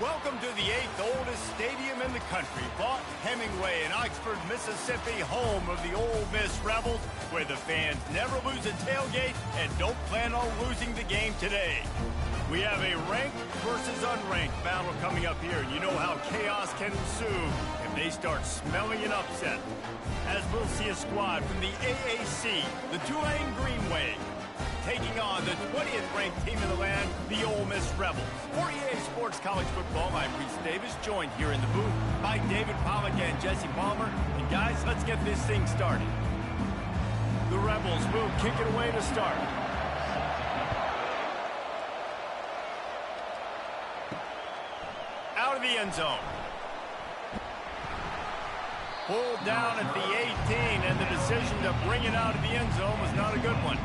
Welcome to the 8th oldest stadium in the country, Vaught Hemingway in Oxford, Mississippi, home of the Ole Miss Rebels, where the fans never lose a tailgate and don't plan on losing the game today. We have a ranked versus unranked battle coming up here, and you know how chaos can ensue if they start smelling an upset. As we'll see a squad from the AAC, the Tulane Green Wave, taking on the 20th ranked team in the land, the Ole Miss Rebels. For EA Sports College Football, I'm Reese Davis, joined here in the booth by David Pollack and Jesse Palmer. And guys, let's get this thing started. The Rebels will kick it away to start. Out of the end zone. Pulled down at the 18, and the decision to bring it out of the end zone was not a good one.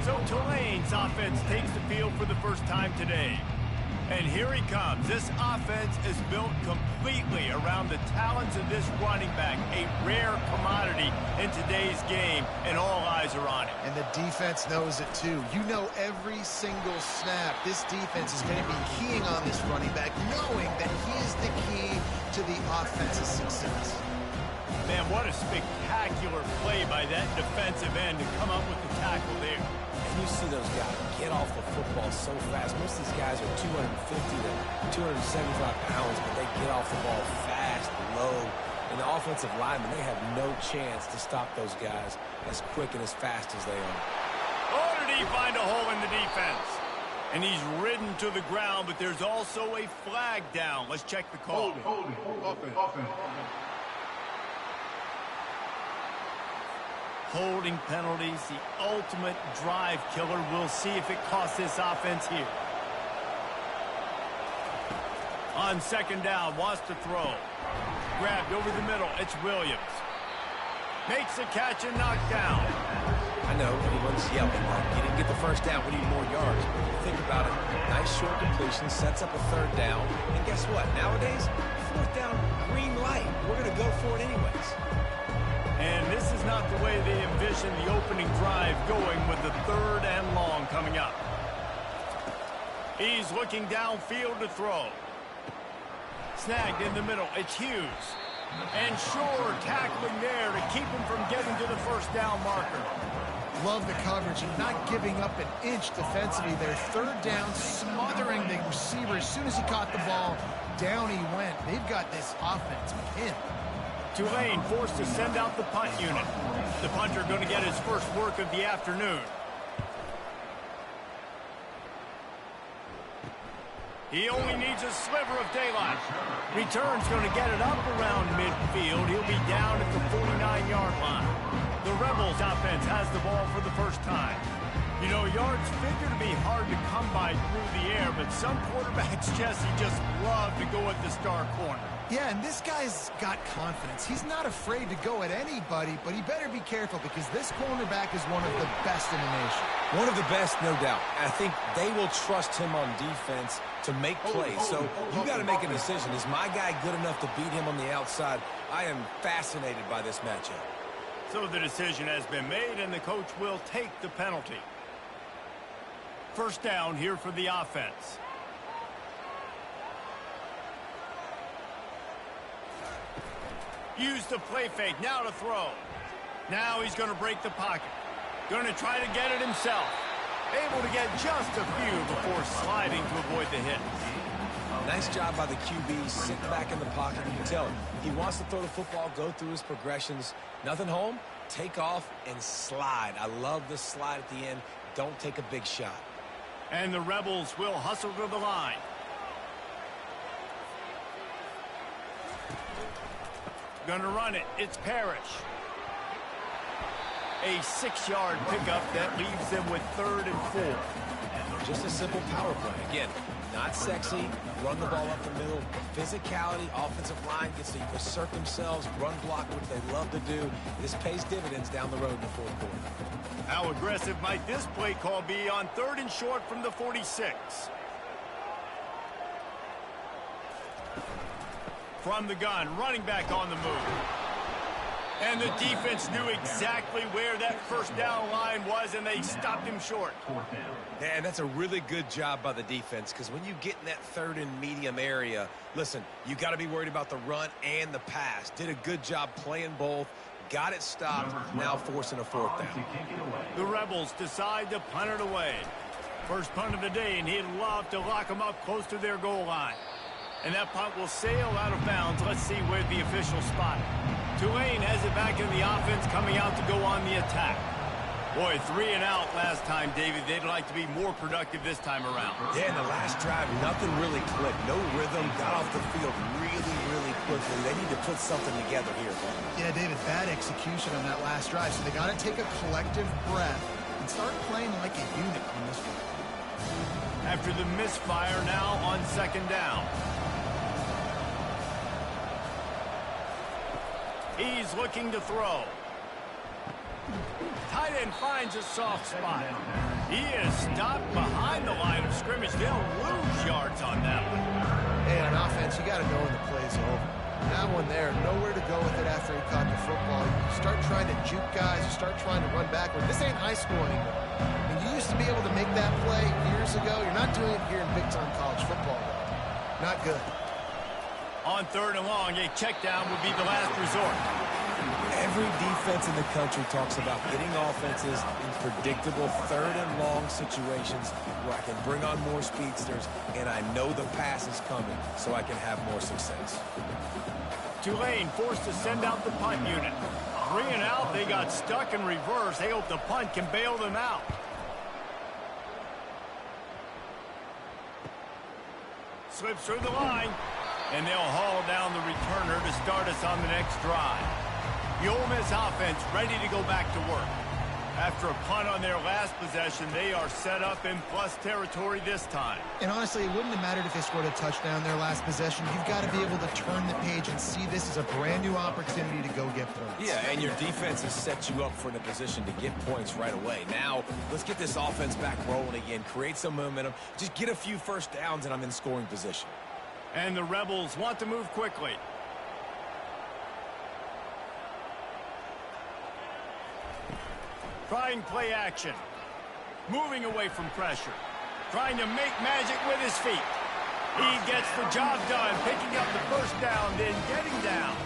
So Tulane's offense takes the field for the first time today. And here he comes. This offense is built completely around the talents of this running back, a rare commodity in today's game, and all eyes are on it. And the defense knows it too. You know every single snap, this defense is going to be keying on this running back, knowing that he is the key to the offense's success. Man, what a spectacular play by that defensive end to come up with the tackle there. You see those guys get off the football so fast. Most of these guys are 250 to 275 pounds, but they get off the ball fast, low. And the offensive linemen, they have no chance to stop those guys as quick and as fast as they are. Oh, did he find a hole in the defense? And he's ridden to the ground, but there's also a flag down. Let's check the call. Holding. Holding penalties, the ultimate drive killer. We'll see if it costs this offense here. On second down, wants to throw. Grabbed over the middle, it's Williams. Makes the catch and knocked down. I know, everyone's yelling, like, you didn't get the first down, we need more yards. Think about it, nice short completion, sets up a third down, and guess what? Nowadays, fourth down, green light. We're going to go for it anyways. And this is not the way they envision the opening drive going with the third and long coming up. He's looking downfield to throw. Snagged in the middle, it's Hughes. And Shore tackling there to keep him from getting to the first down marker. Love the coverage and not giving up an inch defensively there. Third down, smothering the receiver. As soon as he caught the ball, down he went. They've got this offense pinned. Tulane forced to send out the punt unit. The punter going to get his first work of the afternoon. He only needs a sliver of daylight. Return's going to get it up around midfield. He'll be down at the 49-yard line. The Rebels offense has the ball for the first time. You know, yards figure to be hard to come by through the air, but some quarterbacks, Jesse, just love to go at the star corner. Yeah, and this guy's got confidence. He's not afraid to go at anybody, but he better be careful because this cornerback is one of the best in the nation. One of the best, no doubt. I think they will trust him on defense to make plays. So you got to make a decision. Is my guy good enough to beat him on the outside? I am fascinated by this matchup. So the decision has been made, and the coach will take the penalty. First down here for the offense. Use the play fake, now to throw. Now he's going to break the pocket. Going to try to get it himself. Able to get just a few before sliding to avoid the hit. Nice job by the QB, sitting back in the pocket. You can tell him he wants to throw the football, go through his progressions. Nothing home, take off and slide. I love the slide at the end. Don't take a big shot. And the Rebels will hustle to the line. Gonna run it. It's Parrish. A 6-yard pickup that leaves them with 3rd and 4. Just a simple power play. Again, not sexy. Run the ball up the middle. Physicality. Offensive line gets to assert themselves. Run block, which they love to do. This pays dividends down the road in the fourth quarter. How aggressive might this play call be on 3rd and short from the 46? From the gun, running back on the move. And the defense knew exactly where that first down line was, and they stopped him short. And that's a really good job by the defense, because when you get in that third and medium area, listen, you got to be worried about the run and the pass. Did a good job playing both, got it stopped, now forcing a fourth down. The Rebels decide to punt it away. First punt of the day, and he'd love to lock them up close to their goal line. And that punt will sail out of bounds. Let's see where the official spot it. Tulane has it back in the offense, coming out to go on the attack. Boy, 3 and out last time, David. They'd like to be more productive this time around. Yeah, in the last drive, nothing really clicked. No rhythm, got off the field really, really quickly. They need to put something together here. Yeah, David, bad execution on that last drive. So they got to take a collective breath and start playing like a unit on this one. After the misfire, now on second down. He's looking to throw. Tight end finds a soft spot. He is stopped behind the line of scrimmage. They'll lose yards on that one. Hey, on offense, you got to know when the play's over. That one there, nowhere to go with it after he caught the football. You start trying to juke guys. You start trying to run backward. This ain't high school anymore. I mean, you used to be able to make that play years ago. You're not doing it here in big-time college football, though. Not good. On third and long, a check down would be the last resort. Every defense in the country talks about getting offenses in predictable third and long situations where I can bring on more speedsters and I know the pass is coming so I can have more success. Tulane forced to send out the punt unit. 3 and out, they got stuck in reverse. They hope the punt can bail them out. Slips through the line. And they'll haul down the returner to start us on the next drive. The Ole Miss offense ready to go back to work. After a punt on their last possession, they are set up in plus territory this time. And honestly, it wouldn't have mattered if they scored a touchdown their last possession. You've got to be able to turn the page and see this as a brand new opportunity to go get points. Yeah, and your defense has set you up for the position to get points right away. Now, let's get this offense back rolling again, create some momentum, just get a few first downs, and I'm in scoring position. And the Rebels want to move quickly. Trying play action. Moving away from pressure. Trying to make magic with his feet. He gets the job done, picking up the first down, then getting down.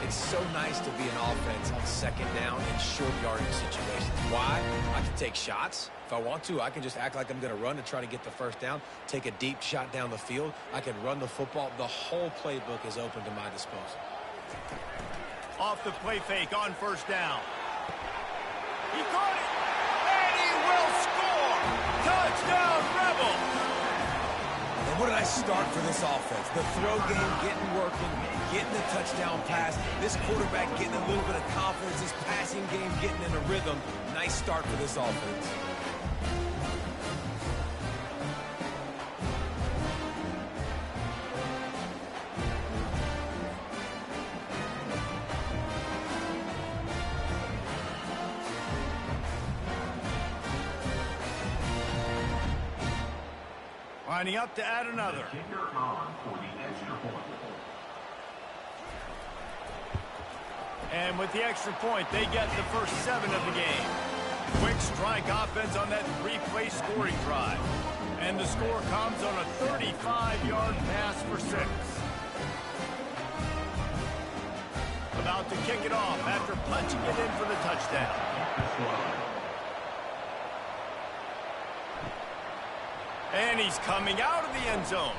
It's so nice to be an offense on second down in short yardage situations. Why? I can take shots. If I want to, I can just act like I'm going to run to try to get the first down, take a deep shot down the field. I can run the football. The whole playbook is open to my disposal. Off the play fake on first down. He caught it, and he will score. Touchdown, Rebels. And what did I start for this offense? The throw game getting working, getting the touchdown pass. This quarterback getting a little bit of confidence. This passing game getting in a rhythm. Nice start for this offense. Lining up to add another. And with the extra point, they get the first 7 of the game. Quick strike offense on that 3-play scoring drive. And the score comes on a 35-yard pass for 6. About to kick it off after punching it in for the touchdown. And he's coming out of the end zone.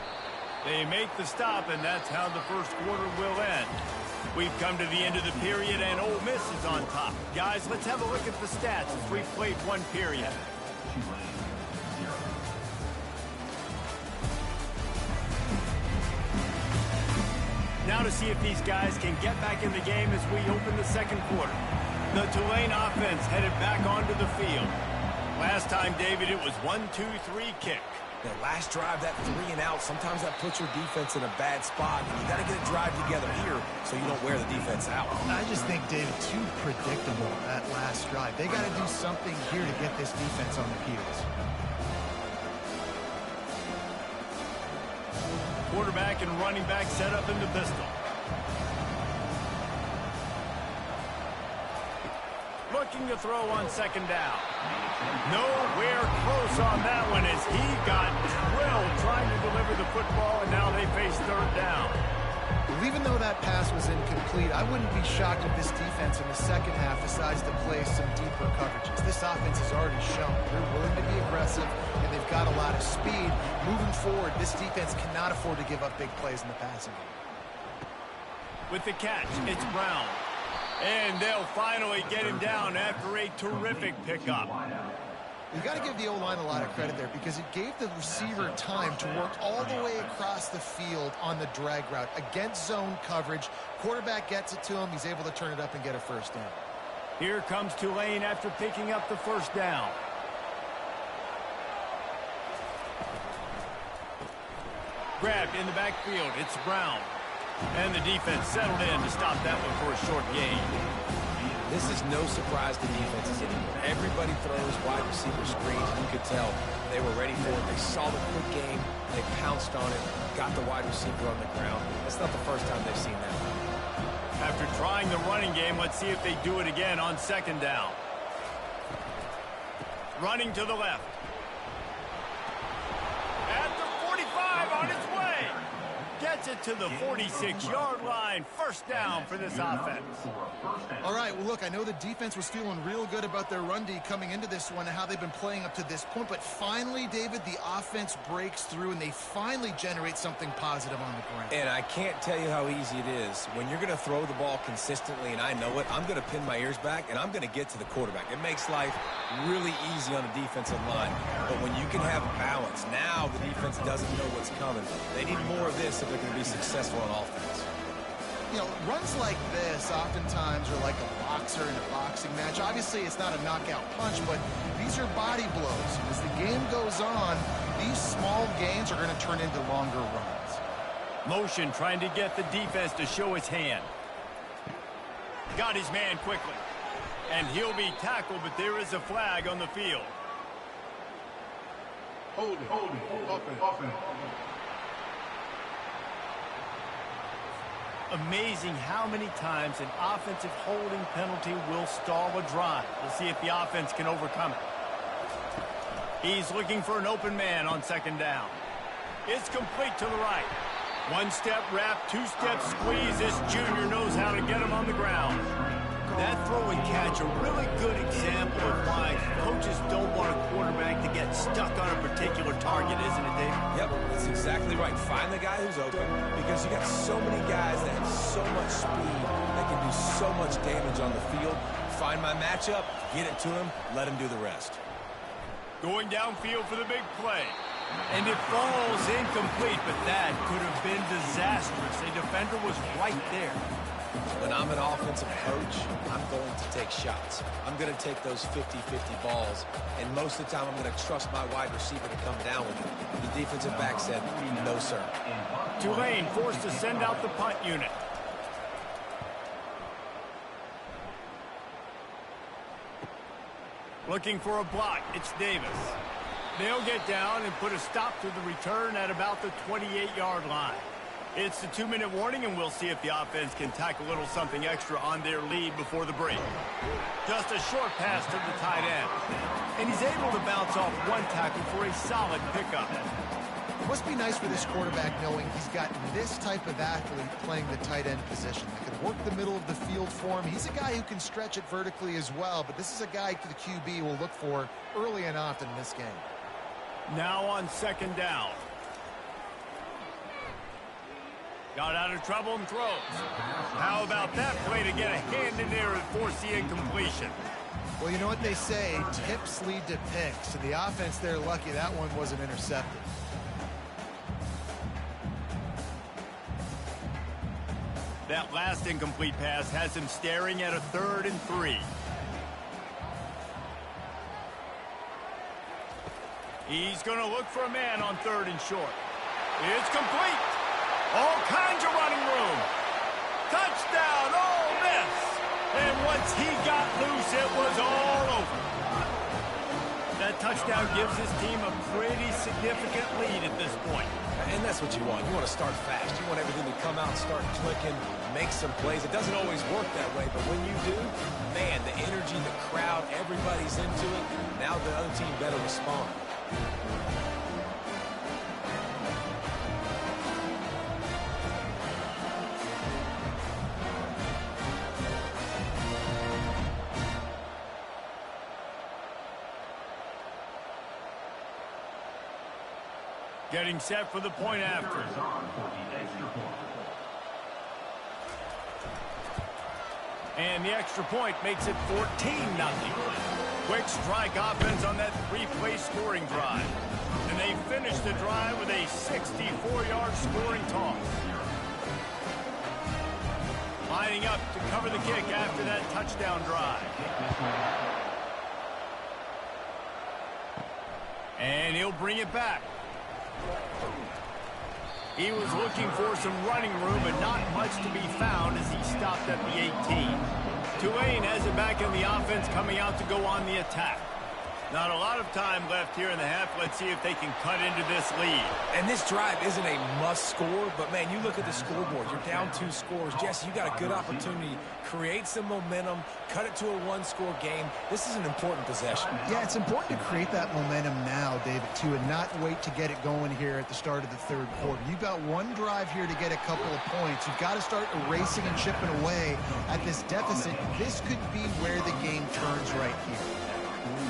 They make the stop, and that's how the first quarter will end. We've come to the end of the period, and Ole Miss is on top. Guys, let's have a look at the stats as we've played one period. Now to see if these guys can get back in the game as we open the second quarter. The Tulane offense headed back onto the field. Last time, David, it was 1-2-3 kick. That last drive, that 3 and out, sometimes that puts your defense in a bad spot. You got to get a drive together here so you don't wear the defense out. I just think, David, too predictable that last drive. They got to do something here to get this defense on their heels. Quarterback and running back set up in the pistol. looking to throw on second down. Nowhere close on that one as he got drilled trying to deliver the football, and now they face third down. Well, even though that pass was incomplete, I wouldn't be shocked if this defense in the second half decides to play some deeper coverages. This offense has already shown they're willing to be aggressive, and they've got a lot of speed. Moving forward, this defense cannot afford to give up big plays in the passing game. With the catch, it's Brown. And they'll finally get him down after a terrific pickup. You got to give the O-line a lot of credit there because it gave the receiver time to work all the way across the field on the drag route against zone coverage. Quarterback gets it to him. He's able to turn it up and get a first down. Here comes Tulane after picking up the first down. Grabbed in the backfield. It's Brown. And the defense settled in to stop that one for a short gain. This is no surprise to defenses anymore. Everybody throws wide receiver screens. You could tell they were ready for it. They saw the quick game. They pounced on it, got the wide receiver on the ground. That's not the first time they've seen that. After trying the running game, let's see if they do it again on second down. Running to the left. At the 45 on its way. Gets it to the 46-yard line. First down for this offense. All right, well, look, I know the defense was feeling real good about their run D coming into this one and how they've been playing up to this point. But finally, David, the offense breaks through, and they finally generate something positive on the ground. And I can't tell you how easy it is. When you're going to throw the ball consistently, and I know it, I'm going to pin my ears back, and I'm going to get to the quarterback. It makes life really easy on the defensive line. But when you can have balance, now the defense doesn't know what's coming. They need more of this if they're going to be successful on offense. You know, runs like this oftentimes are like a boxer in a boxing match. Obviously, it's not a knockout punch, but these are body blows. As the game goes on, these small gains are going to turn into longer runs. Motion trying to get the defense to show his hand. Got his man quickly. And he'll be tackled, but there is a flag on the field. Hold it. Offense. Amazing how many times an offensive holding penalty will stall a drive. We'll see if the offense can overcome it. He's looking for an open man on second down. It's complete to the right. One-step wrap, two-step squeeze. This junior knows how to get him on the ground. That throw and catch, a really good example of why coaches don't want a quarterback to get stuck on a particular target, isn't it, Dave? Yep, that's exactly right. Find the guy who's open because you got so many guys that have so much speed that can do so much damage on the field. Find my matchup, get it to him, let him do the rest. Going downfield for the big play. And it falls incomplete, but that could have been disastrous. A defender was right there. When I'm an offensive coach, I'm going to take shots. I'm going to take those 50-50 balls, and most of the time I'm going to trust my wide receiver to come down with it. The defensive back said, no, sir. Tulane forced to send out the punt unit. Looking for a block. It's Davis. They'll get down and put a stop to the return at about the 28-yard line. It's the 2-minute warning, and we'll see if the offense can tack a little something extra on their lead before the break. Just a short pass to the tight end. And he's able to bounce off one tackle for a solid pickup. It must be nice for this quarterback knowing he's got this type of athlete playing the tight end position that can work the middle of the field for him. He's a guy who can stretch it vertically as well, but this is a guy the QB will look for early and often in this game. Now on second down. Got out of trouble and throws. How about that play to get a hand in there and force the incompletion? Well, you know what they say, tips lead to picks. And the offense, they're lucky that one wasn't intercepted. That last incomplete pass has him staring at a 3rd and 3. He's going to look for a man on 3rd and short. It's complete. All kinds of running room. Touchdown, Ole Miss. And once he got loose, it was all over. That touchdown gives his team a pretty significant lead at this point. And that's that's what you want. You want to start fast. You want everything to come out and start clicking, make some plays. It doesn't always work that way, but when you do, man, the energy, the crowd, everybody's into it. Now the other team better respond. Getting set for the point after. And the extra point makes it 14-0. Quick strike offense on that three-play scoring drive. And they finish the drive with a 64-yard scoring toss. Lining up to cover the kick after that touchdown drive. And he'll bring it back. He was looking for some running room, but not much to be found as he stopped at the 18. Tulane has it back in the offense, coming out to go on the attack. Not a lot of time left here in the half. Let's see if they can cut into this lead. And this drive isn't a must score, but, man, you look at the scoreboard. You're down 2 scores. Jesse, you got a good opportunity. Create some momentum. Cut it to a 1-score game. This is an important possession. Yeah, it's important to create that momentum now, David, too, and not wait to get it going here at the start of the third quarter. You've got one drive here to get a couple of points. You've got to start erasing and chipping away at this deficit. This could be where the game turns right here.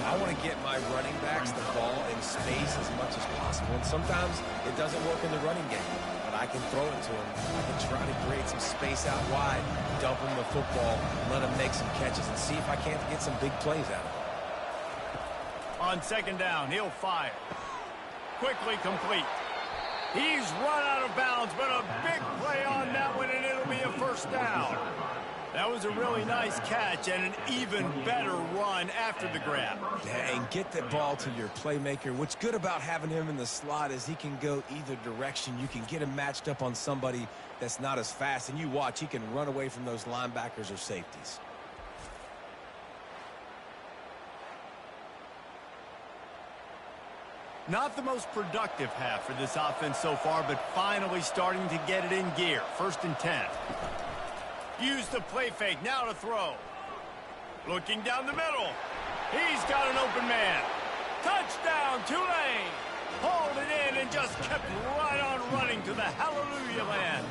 I want to get my running backs the ball in space as much as possible. And sometimes it doesn't work in the running game, but I can throw it to them. I can try to create some space out wide, dump them the football, let them make some catches, and see if I can't get some big plays out of them. On second down, he'll fire. Quickly complete. He's run out of bounds, but a big play on that one, and it'll be a first down. That was a really nice catch and an even better run after the grab. Yeah, and get the ball to your playmaker. What's good about having him in the slot is he can go either direction. You can get him matched up on somebody that's not as fast, and you watch, he can run away from those linebackers or safeties. Not the most productive half for this offense so far, but finally starting to get it in gear. 1st and 10. Use the play fake, now to throw. Looking down the middle. He's got an open man. Touchdown, Tulane. Hauled it in and just kept right on running to the hallelujah land.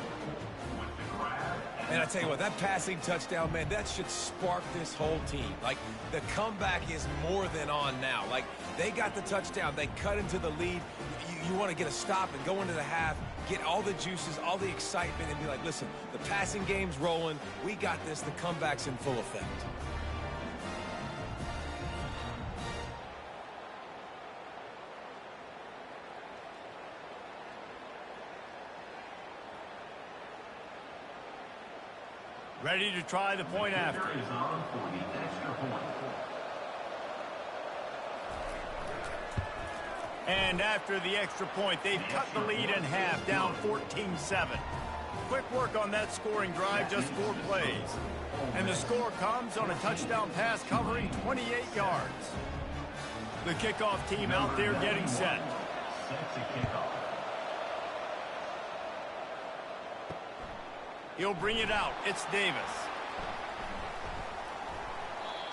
And I tell you what, that passing touchdown, man, that should spark this whole team. Like, the comeback is more than on now. Like, they got the touchdown. They cut into the lead. You want to get a stop and go into the half, get all the juices, all the excitement, and be like, listen, the passing game's rolling. We got this. The comeback's in full effect. Ready to try the point after. And after the extra point, they've cut the lead in half, down 14-7. Quick work on that scoring drive, just 4 plays. And the score comes on a touchdown pass covering 28 yards. The kickoff team out there getting set. He'll bring it out. It's Davis.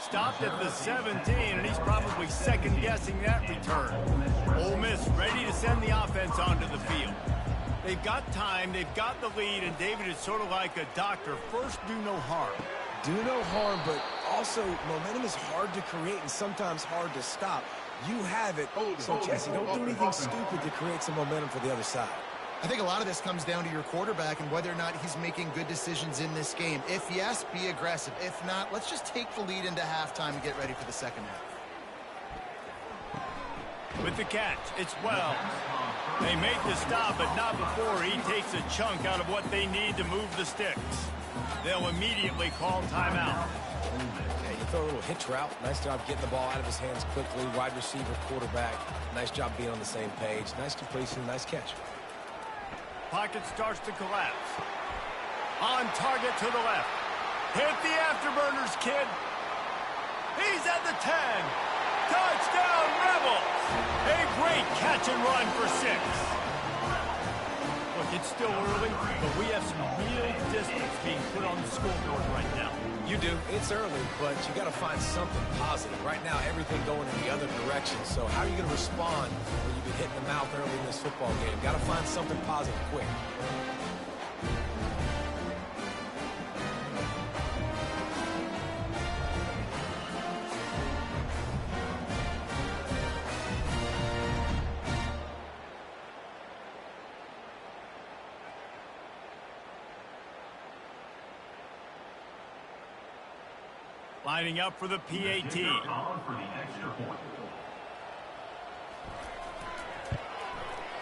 Stopped at the 17, and he's probably second-guessing that return. Ole Miss ready to send the offense onto the field. They've got time, they've got the lead, and David is sort of like a doctor. First, do no harm. Do no harm, but also momentum is hard to create and sometimes hard to stop. You have it, so Jesse, don't do anything stupid to create some momentum for the other side. I think a lot of this comes down to your quarterback and whether or not he's making good decisions in this game. If yes, be aggressive. If not, let's just take the lead into halftime and get ready for the second half. With the catch, it's Wells. They make the stop, but not before he takes a chunk out of what they need to move the sticks. They'll immediately call timeout. Yeah, you throw a little hitch route. Nice job getting the ball out of his hands quickly. Wide receiver, quarterback. Nice job being on the same page. Nice completion, nice catch. Pocket starts to collapse. On target to the left. Hit the afterburners, kid. He's at the 10. Touchdown, Rebels. A great catch and run for 6. it's still early, but we have some real distance being put on the scoreboard right now. You do. It's early, but you got to find something positive. Right now, everything going in the other direction. So how are you going to respond when you've been hitting the mouth early in this football game? Got to find something positive quick. Lining up for the PAT.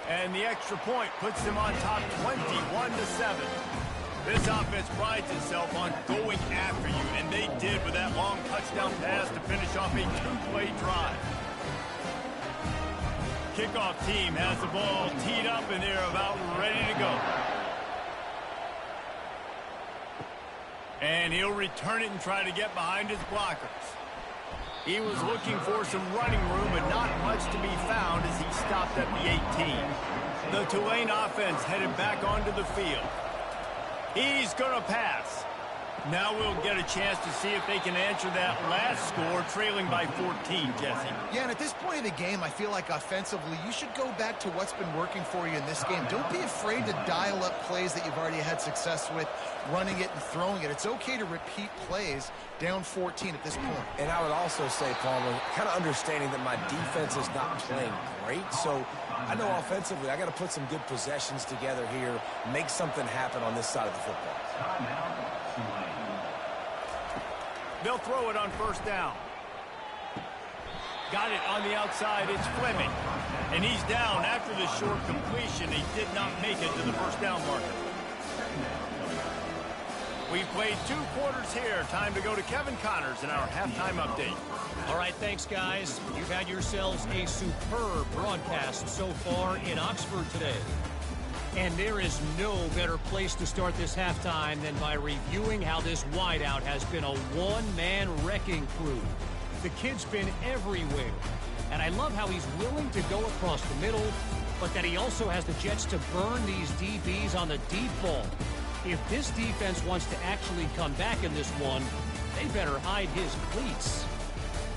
And the extra point puts them on top 21-7. This offense prides itself on going after you, and they did with that long touchdown pass to finish off a two-play drive. Kickoff team has the ball teed up, and they're about ready to go. And he'll return it and try to get behind his blockers. He was looking for some running room, but not much to be found as he stopped at the 18. The Tulane offense headed back onto the field. He's going to pass. Now we'll get a chance to see if they can answer that last score, trailing by 14, Jesse. Yeah, and at this point of the game, I feel like offensively, you should go back to what's been working for you in this game. Don't be afraid to dial up plays that you've already had success with, running it and throwing it. It's okay to repeat plays down 14 at this point. And I would also say, Palmer, kind of understanding that my defense is not playing great, so I know offensively I got to put some good possessions together here, make something happen on this side of the football. They'll throw it on first down. Got it on the outside. It's Fleming. And he's down after the short completion. He did not make it to the first down marker. We've played 2 quarters here. Time to go to Kevin Connors in our halftime update. All right, thanks, guys. You've had yourselves a superb broadcast so far in Oxford today. And there is no better place to start this halftime than by reviewing how this wideout has been a one-man wrecking crew. The kid's been everywhere. And I love how he's willing to go across the middle, but that he also has the jets to burn these DBs on the deep ball. If this defense wants to actually come back in this one, they better hide his cleats.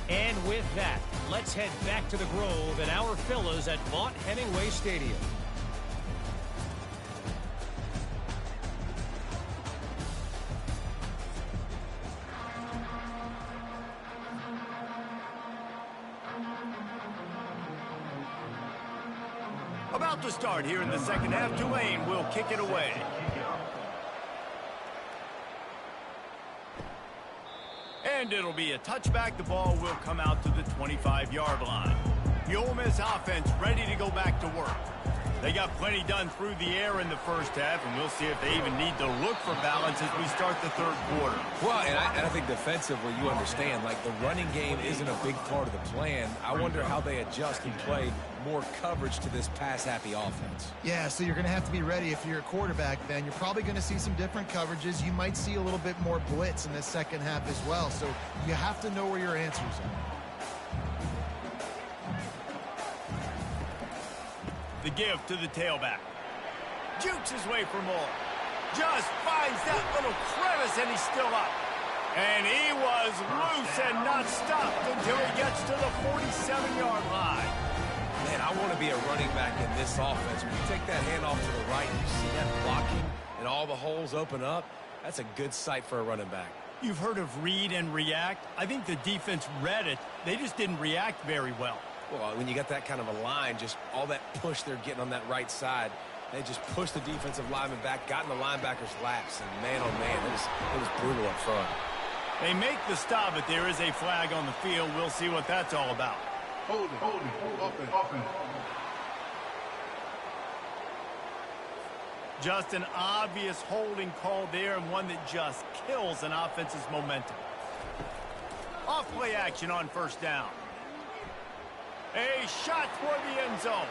And with that, let's head back to the Grove and our fellas at Vaught Hemingway Stadium. About to start here in the second half. Tulane will kick it away. And it'll be a touchback. The ball will come out to the 25-yard line. The Ole Miss offense ready to go back to work. They got plenty done through the air in the first half, and we'll see if they even need to look for balance as we start the third quarter. Well, and I think defensively, you understand, like the running game isn't a big part of the plan. I wonder how they adjust and play more coverage to this pass-happy offense. Yeah, so you're going to have to be ready if you're a quarterback then. You're probably going to see some different coverages. You might see a little bit more blitz in the second half as well, so you have to know where your answers are. The give to the tailback. Jukes his way for more. Just finds that little crevice, and he's still up. And he was loose and not stopped until he gets to the 47-yard line. Man, I want to be a running back in this offense. When you take that handoff to the right, you see that blocking and all the holes open up. That's a good sight for a running back. You've heard of read and react. I think the defense read it. They just didn't react very well. Well, when you got that kind of a line, just all that push they're getting on that right side, they just pushed the defensive lineman back, got in the linebacker's laps, and man, oh man, it was brutal up front. They make the stop, but there is a flag on the field. We'll see what that's all about. Holding, offense. Just an obvious holding call there, and one that just kills an offense's momentum. Off-play action on first down. A shot toward the end zone.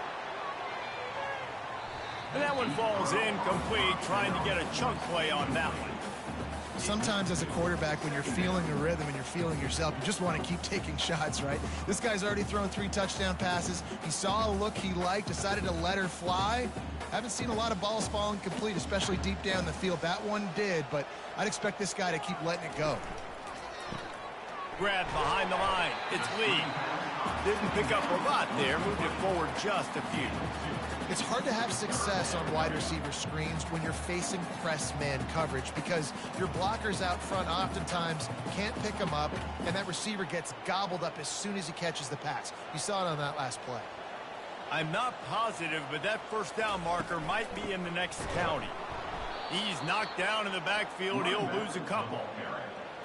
And that one falls incomplete, trying to get a chunk play on that one. Sometimes as a quarterback, when you're feeling a rhythm and you're feeling yourself, you just want to keep taking shots, right? This guy's already thrown 3 touchdown passes. He saw a look he liked, decided to let her fly. Haven't seen a lot of balls falling complete, especially deep down the field. That one did, but I'd expect this guy to keep letting it go. Grab behind the line. It's Lee. Didn't pick up a lot there. Moved it forward just a few. It's hard to have success on wide receiver screens when you're facing press man coverage because your blockers out front oftentimes can't pick them up, and that receiver gets gobbled up as soon as he catches the pass. You saw it on that last play. I'm not positive, but that first down marker might be in the next county. He's knocked down in the backfield. He'll lose a couple.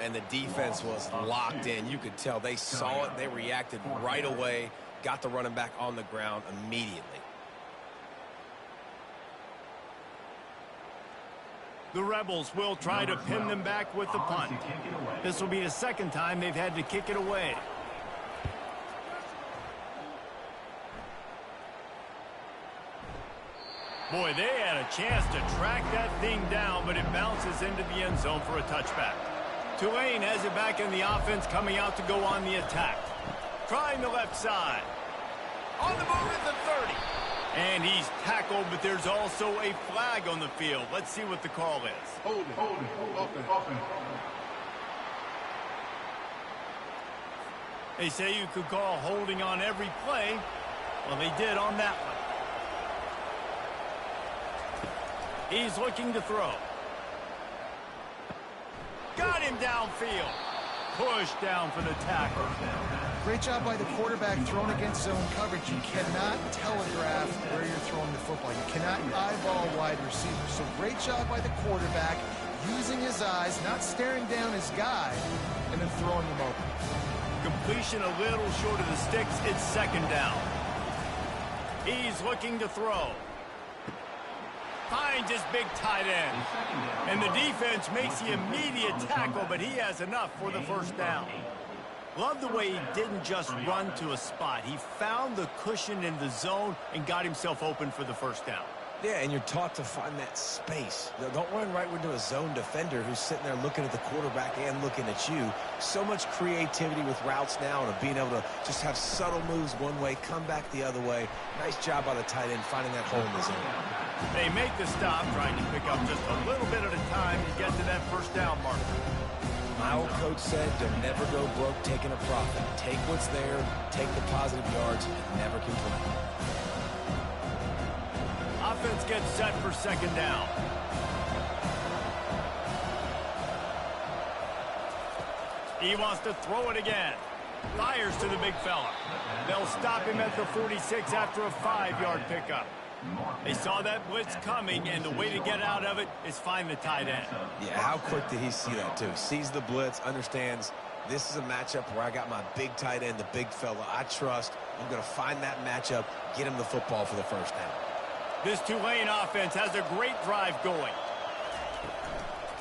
And the defense was locked in. You could tell they saw it. They reacted right away, got the running back on the ground immediately. The Rebels will try to pin them back with the punt. This will be the second time they've had to kick it away. Boy, they had a chance to track that thing down, but it bounces into the end zone for a touchback. Tulane has it back in the offense, coming out to go on the attack. Trying the left side. On the move at the 30. And he's tackled, but there's also a flag on the field. Let's see what the call is. Hold it. Offense. They say you could call holding on every play. Well, they did on that one. He's looking to throw. Got him downfield. Pushed down for the tackle. Great job by the quarterback thrown against zone coverage. You cannot telegraph where you're throwing the football. You cannot eyeball wide receivers. So great job by the quarterback using his eyes, not staring down his guy, and then throwing him open. Completion a little short of the sticks. It's second down. He's looking to throw. Finds his big tight end. And the defense makes the immediate tackle, but he has enough for the first down. Love the way he didn't just run to a spot. He found the cushion in the zone and got himself open for the first down. Yeah, and you're taught to find that space. Don't run right into a zone defender who's sitting there looking at the quarterback and looking at you. So much creativity with routes now and being able to just have subtle moves one way, come back the other way. Nice job by the tight end finding that hole in the zone. They make the stop, trying to pick up just a little bit at a time to get to that first down marker. My old coach said, you'll never go broke taking a profit. Take what's there, take the positive yards, and never complain. Offense gets set for second down. He wants to throw it again. Fires to the big fella. They'll stop him at the 46 after a 5-yard pickup. They saw that blitz coming, and the way to get out of it is find the tight end. Yeah, how quick did he see that, too? Sees the blitz, understands this is a matchup where I got my big tight end, the big fella I trust. I'm going to find that matchup, get him the football for the first down. This Tulane offense has a great drive going.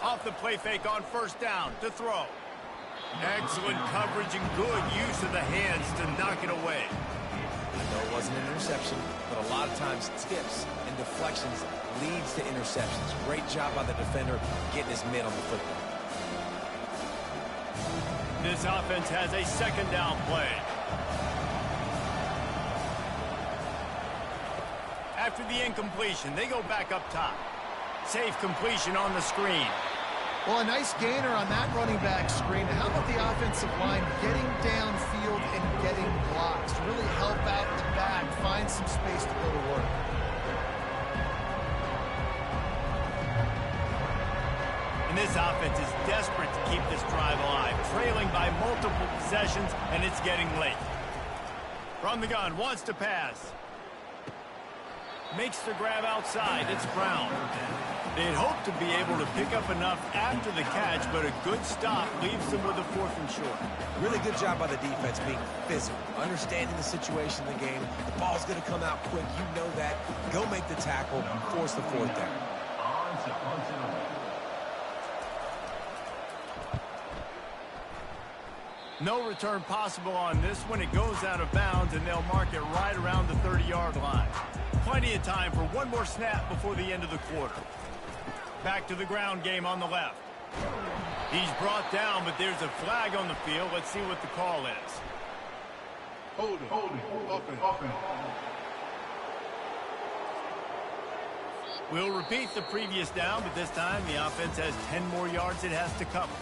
Off the play fake on first down to throw. Excellent coverage and good use of the hands to knock it away. I know it wasn't an interception, but a lot of times tips and deflections leads to interceptions. Great job by the defender getting his mid on the football. This offense has a second down play. After the incompletion, they go back up top. Safe completion on the screen. Well, a nice gainer on that running back screen. How about the offensive line getting downfield and getting blocks to really help out the back, find some space to go to work? And this offense is desperate to keep this drive alive, trailing by multiple possessions, and it's getting late. From the gun, wants to pass. Makes the grab outside. It's Brown. They'd hoped to be able to pick up enough after the catch, but a good stop leaves them with a 4th and short. Really good job by the defense being physical, understanding the situation in the game. The ball's going to come out quick. You know that. Go make the tackle, force the 4th down. No return possible on this one. It goes out of bounds, and they'll mark it right around the 30-yard line. Plenty of time for one more snap before the end of the quarter. Back to the ground game on the left. He's brought down, but there's a flag on the field. Let's see what the call is. Holding. Offense. We'll repeat the previous down, but this time the offense has 10 more yards it has to cover.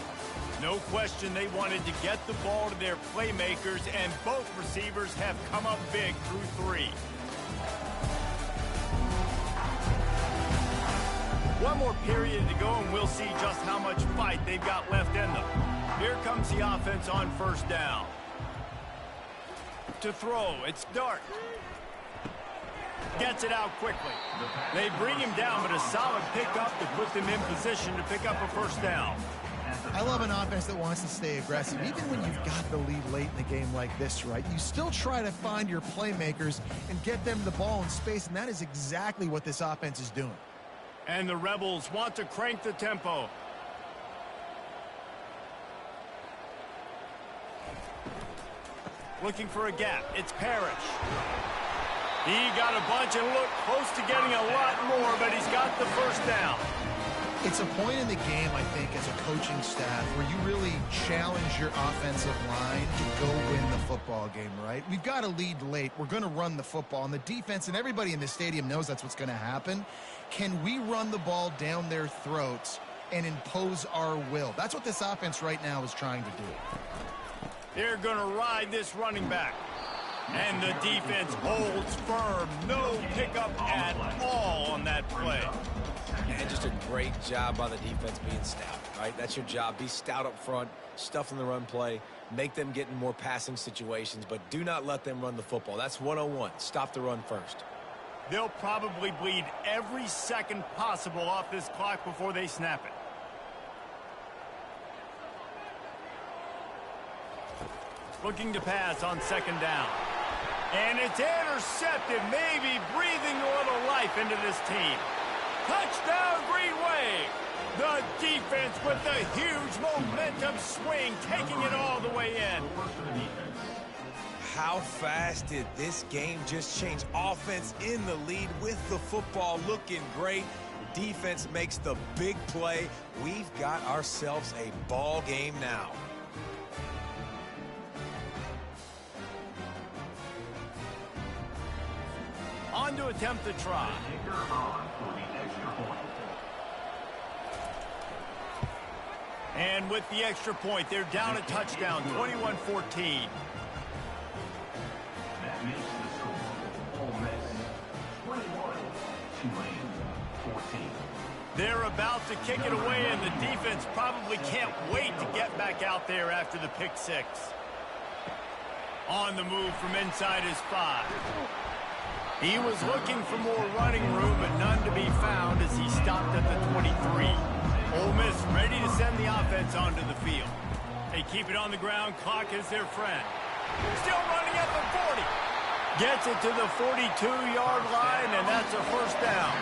No question they wanted to get the ball to their playmakers, and both receivers have come up big through 3. One more period to go, and we'll see just how much fight they've got left in them. Here comes the offense on first down. To throw, it's Dart. Gets it out quickly. They bring him down, but a solid pickup to put them in position to pick up a first down. I love an offense that wants to stay aggressive. Even when you've got the lead late in the game like this, right, you still try to find your playmakers and get them the ball in space, and that is exactly what this offense is doing. And the Rebels want to crank the tempo. Looking for a gap. It's Parrish. He got a bunch and looked close to getting a lot more, but he's got the first down. It's a point in the game, I think, as a coaching staff where you really challenge your offensive line to go win the football game, right? We've got a lead late. We're going to run the football. And the defense and everybody in the stadium knows that's what's going to happen. Can we run the ball down their throats and impose our will? That's what this offense right now is trying to do. They're going to ride this running back. And the defense holds firm. No pickup at all on that play. And just a great job by the defense being stout, right? That's your job. Be stout up front, stuff in the run play, make them get in more passing situations, but do not let them run the football. That's 101. Stop the run first. They'll probably bleed every second possible off this clock before they snap it. Looking to pass on second down. And it's intercepted, maybe breathing a little life into this team. Touchdown, Green Wave! The defense with the huge momentum swing, taking it all the way in. How fast did this game just change? Offense in the lead with the football looking great. Defense makes the big play. We've got ourselves a ball game now. On to attempt the try. And with the extra point, they're down a touchdown, 21-14. That makes the score. Ole Miss 21-14. They're about to kick it away, and the defense probably can't wait to get back out there after the pick six. On the move from inside his 5. He was looking for more running room, but none to be found as he stopped at the 23. Ole Miss ready to send the offense onto the field. They keep it on the ground. Clock is their friend. Still running at the 40. Gets it to the 42-yard line, and that's a first down.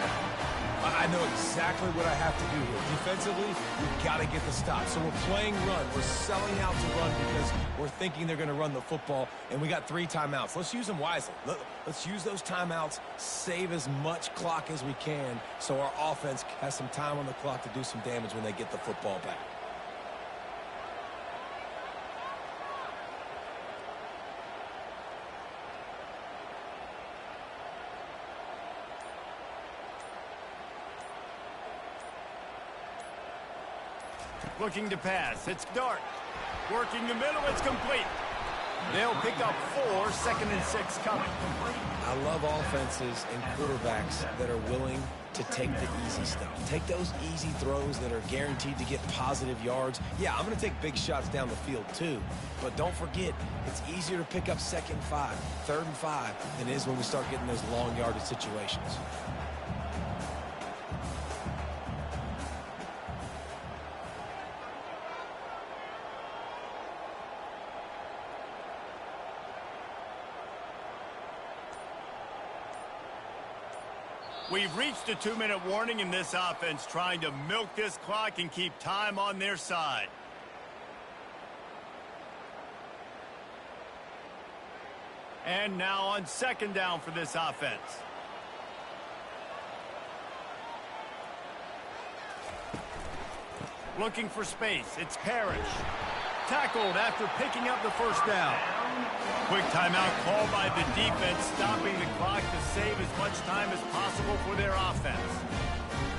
I know exactly what I have to do here. Defensively, we've got to get the stop. So we're playing run. We're selling out to run because we're thinking they're going to run the football, and we got 3 timeouts. Let's use them wisely. Let's use those timeouts, save as much clock as we can so our offense has some time on the clock to do some damage when they get the football back. Looking to pass. It's Dart. Working the middle. It's complete. They'll pick up 4, 2nd and 6 coming. I love offenses and quarterbacks that are willing to take the easy stuff. Take those easy throws that are guaranteed to get positive yards. Yeah, I'm going to take big shots down the field too. But don't forget, it's easier to pick up 2nd and 5, 3rd and 5 than it is when we start getting those long yardage situations. We've reached a 2-minute warning in this offense, trying to milk this clock and keep time on their side. And now on 2nd down for this offense. Looking for space. It's Parrish. Tackled after picking up the first down. Quick timeout called by the defense, stopping the clock to save as much time as possible for their offense.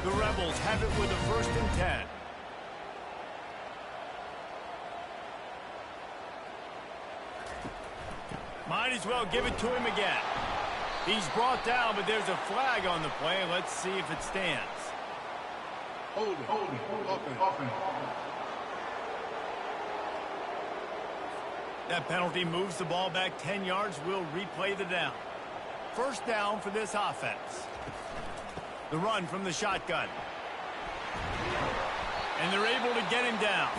The Rebels have it with a 1st and 10. Might as well give it to him again. He's brought down, but there's a flag on the play. Let's see if it stands. Holding. Offense. That penalty moves the ball back 10 yards. We'll replay the down. 1st down for this offense. The run from the shotgun. And they're able to get him down.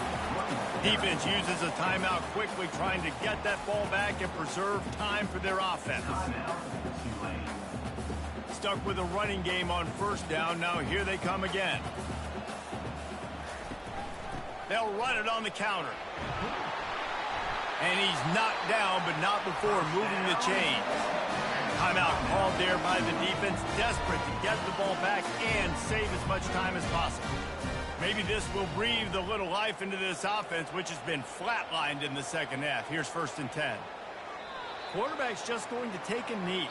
Defense uses a timeout quickly, trying to get that ball back and preserve time for their offense. Stuck with a running game on 1st down. Now here they come again. They'll run it on the counter. And he's knocked down, but not before moving the chains. Timeout called there by the defense, desperate to get the ball back and save as much time as possible. Maybe this will breathe a little life into this offense, which has been flatlined in the 2nd half. Here's 1st and 10. Quarterback's just going to take a knee.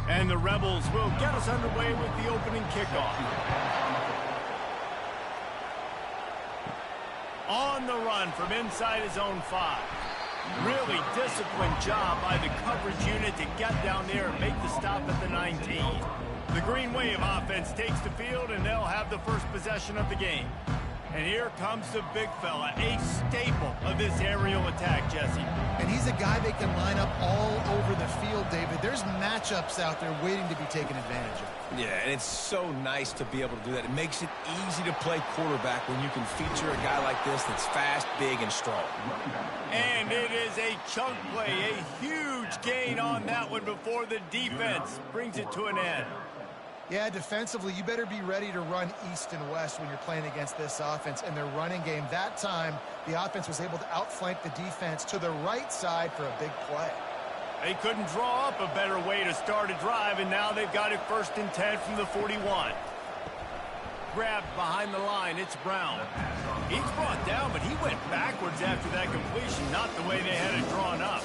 And the Rebels will get us underway with the opening kickoff. On the run from inside his own 5. Really disciplined job by the coverage unit to get down there and make the stop at the 19. The Green Wave offense takes the field, and they'll have the first possession of the game. And here comes the big fella, a staple of this aerial attack, Jesse. And he's a guy they can line up all over the field, David. There's matchups out there waiting to be taken advantage of. Yeah, and it's so nice to be able to do that. It makes it easy to play quarterback when you can feature a guy like this that's fast, big, and strong. And it is a chunk play, a huge gain on that one before the defense brings it to an end. Yeah, defensively, you better be ready to run east and west when you're playing against this offense and their running game. That time, the offense was able to outflank the defense to the right side for a big play. They couldn't draw up a better way to start a drive, and now they've got it 1st and 10 from the 41. Grabbed behind the line, it's Brown. He's brought down, but he went backwards after that completion, not the way they had it drawn up.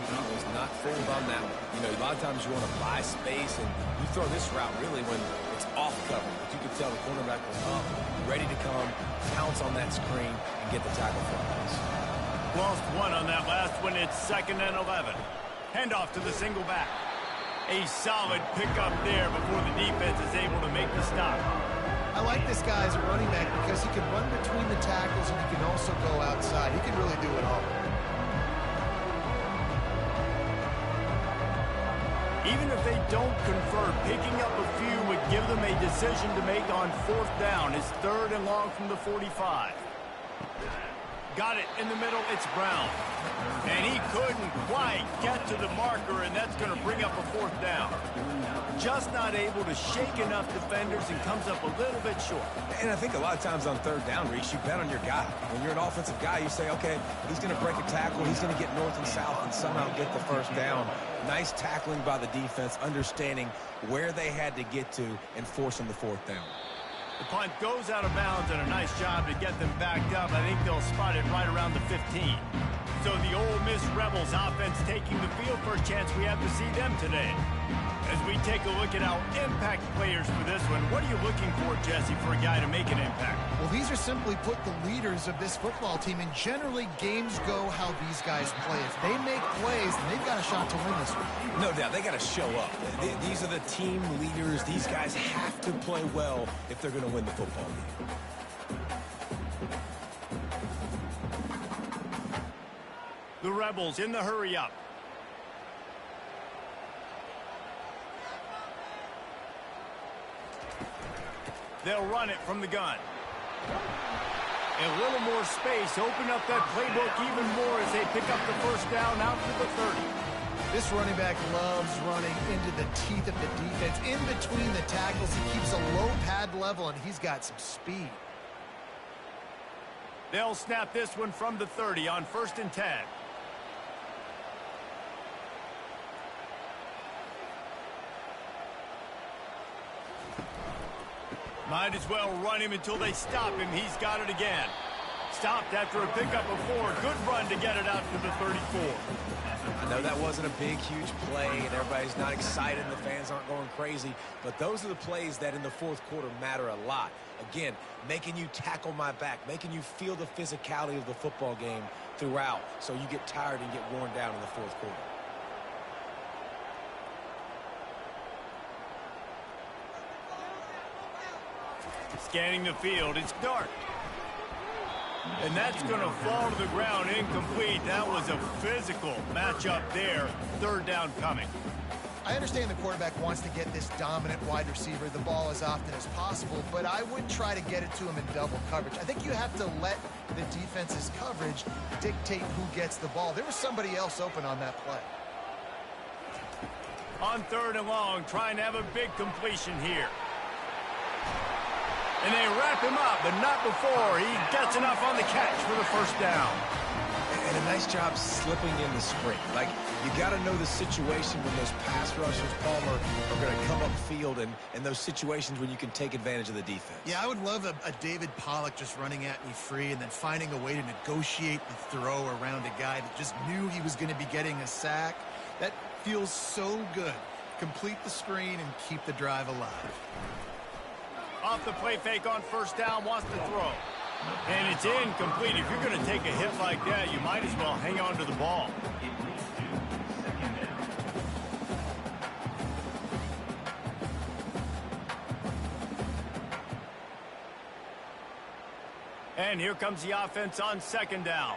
He was not fooled on that one. You know, a lot of times you want to buy space, and you throw this route really when it's off cover. But you can tell the cornerback was up, ready to come, pounce on that screen, and get the tackle for a pass. Lost one on that last one. It's 2nd and 11. Handoff to the single back. A solid pickup there before the defense is able to make the stop. I like this guy as a running back because he can run between the tackles and he can also go outside. He can really do it all. Even if they don't convert, picking up a few would give them a decision to make on 4th down. It's 3rd and long from the 45. Got it in the middle. It's Brown. And he couldn't quite get to the marker, and that's going to bring up a 4th down. Just not able to shake enough defenders and comes up a little bit short. And I think a lot of times on 3rd down, Reese, you bet on your guy. When you're an offensive guy, you say, okay, he's going to break a tackle, he's going to get north and south and somehow get the 1st down. Nice tackling by the defense, understanding where they had to get to and forcing the 4th down. The punt goes out of bounds, and a nice job to get them backed up. I think they'll spot it right around the 15. So the Ole Miss Rebels offense taking the field. First chance we have to see them today. As we take a look at our impact players for this one, what are you looking for, Jesse, for a guy to make an impact? Well, these are simply put the leaders of this football team, and generally games go how these guys play. If they make plays, then they've got a shot to win this one. No doubt, they got to show up. These are the team leaders. These guys have to play well if they're going to win the football game. The Rebels in the hurry-up. They'll run it from the gun. A little more space, open up that playbook even more as they pick up the 1st down out to the 30. This running back loves running into the teeth of the defense. In between the tackles, he keeps a low pad level, and he's got some speed. They'll snap this one from the 30 on 1st and 10. Might as well run him until they stop him. He's got it again. Stopped after a pickup of 4. Good run to get it out to the 34. I know that wasn't a big, huge play, and everybody's not excited, and the fans aren't going crazy, but those are the plays that in the 4th quarter matter a lot. Again, making you tackle my back, making you feel the physicality of the football game throughout, so you get tired and get worn down in the 4th quarter. Scanning the field, it's dark. And that's going to fall to the ground incomplete. That was a physical matchup there. 3rd down coming. I understand the quarterback wants to get this dominant wide receiver the ball as often as possible, but I would try to get it to him in double coverage. I think you have to let the defense's coverage dictate who gets the ball. There was somebody else open on that play. On 3rd and long, trying to have a big completion here. And they wrap him up, but not before he gets enough on the catch for the 1st down. And a nice job slipping in the sprint. Like, you got to know the situation when those pass rushers, Palmer, are going to come upfield and those situations when you can take advantage of the defense. Yeah, I would love a David Pollock just running at me free and then finding a way to negotiate the throw around a guy that just knew he was going to be getting a sack. That feels so good. complete the screen and keep the drive alive. Off the play fake on first down, wants to throw. And it's incomplete. If you're going to take a hit like that, you might as well hang on to the ball. And here comes the offense on second down.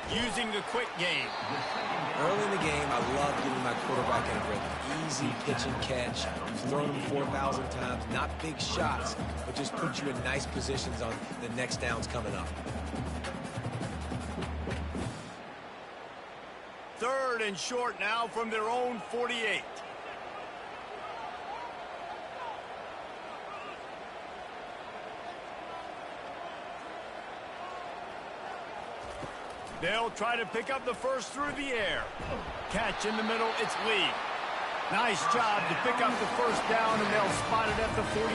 Using the quick game. Early in the game, I love getting my quarterback in a rhythm. Easy pitch and catch. You've thrown him 4,000 times. Not big shots, but just put you in nice positions on the next downs coming up. Third and short now from their own 48. They'll try to pick up the first through the air. Catch in the middle, it's Lee. Nice job to pick up the first down, and they'll spot it at the 42.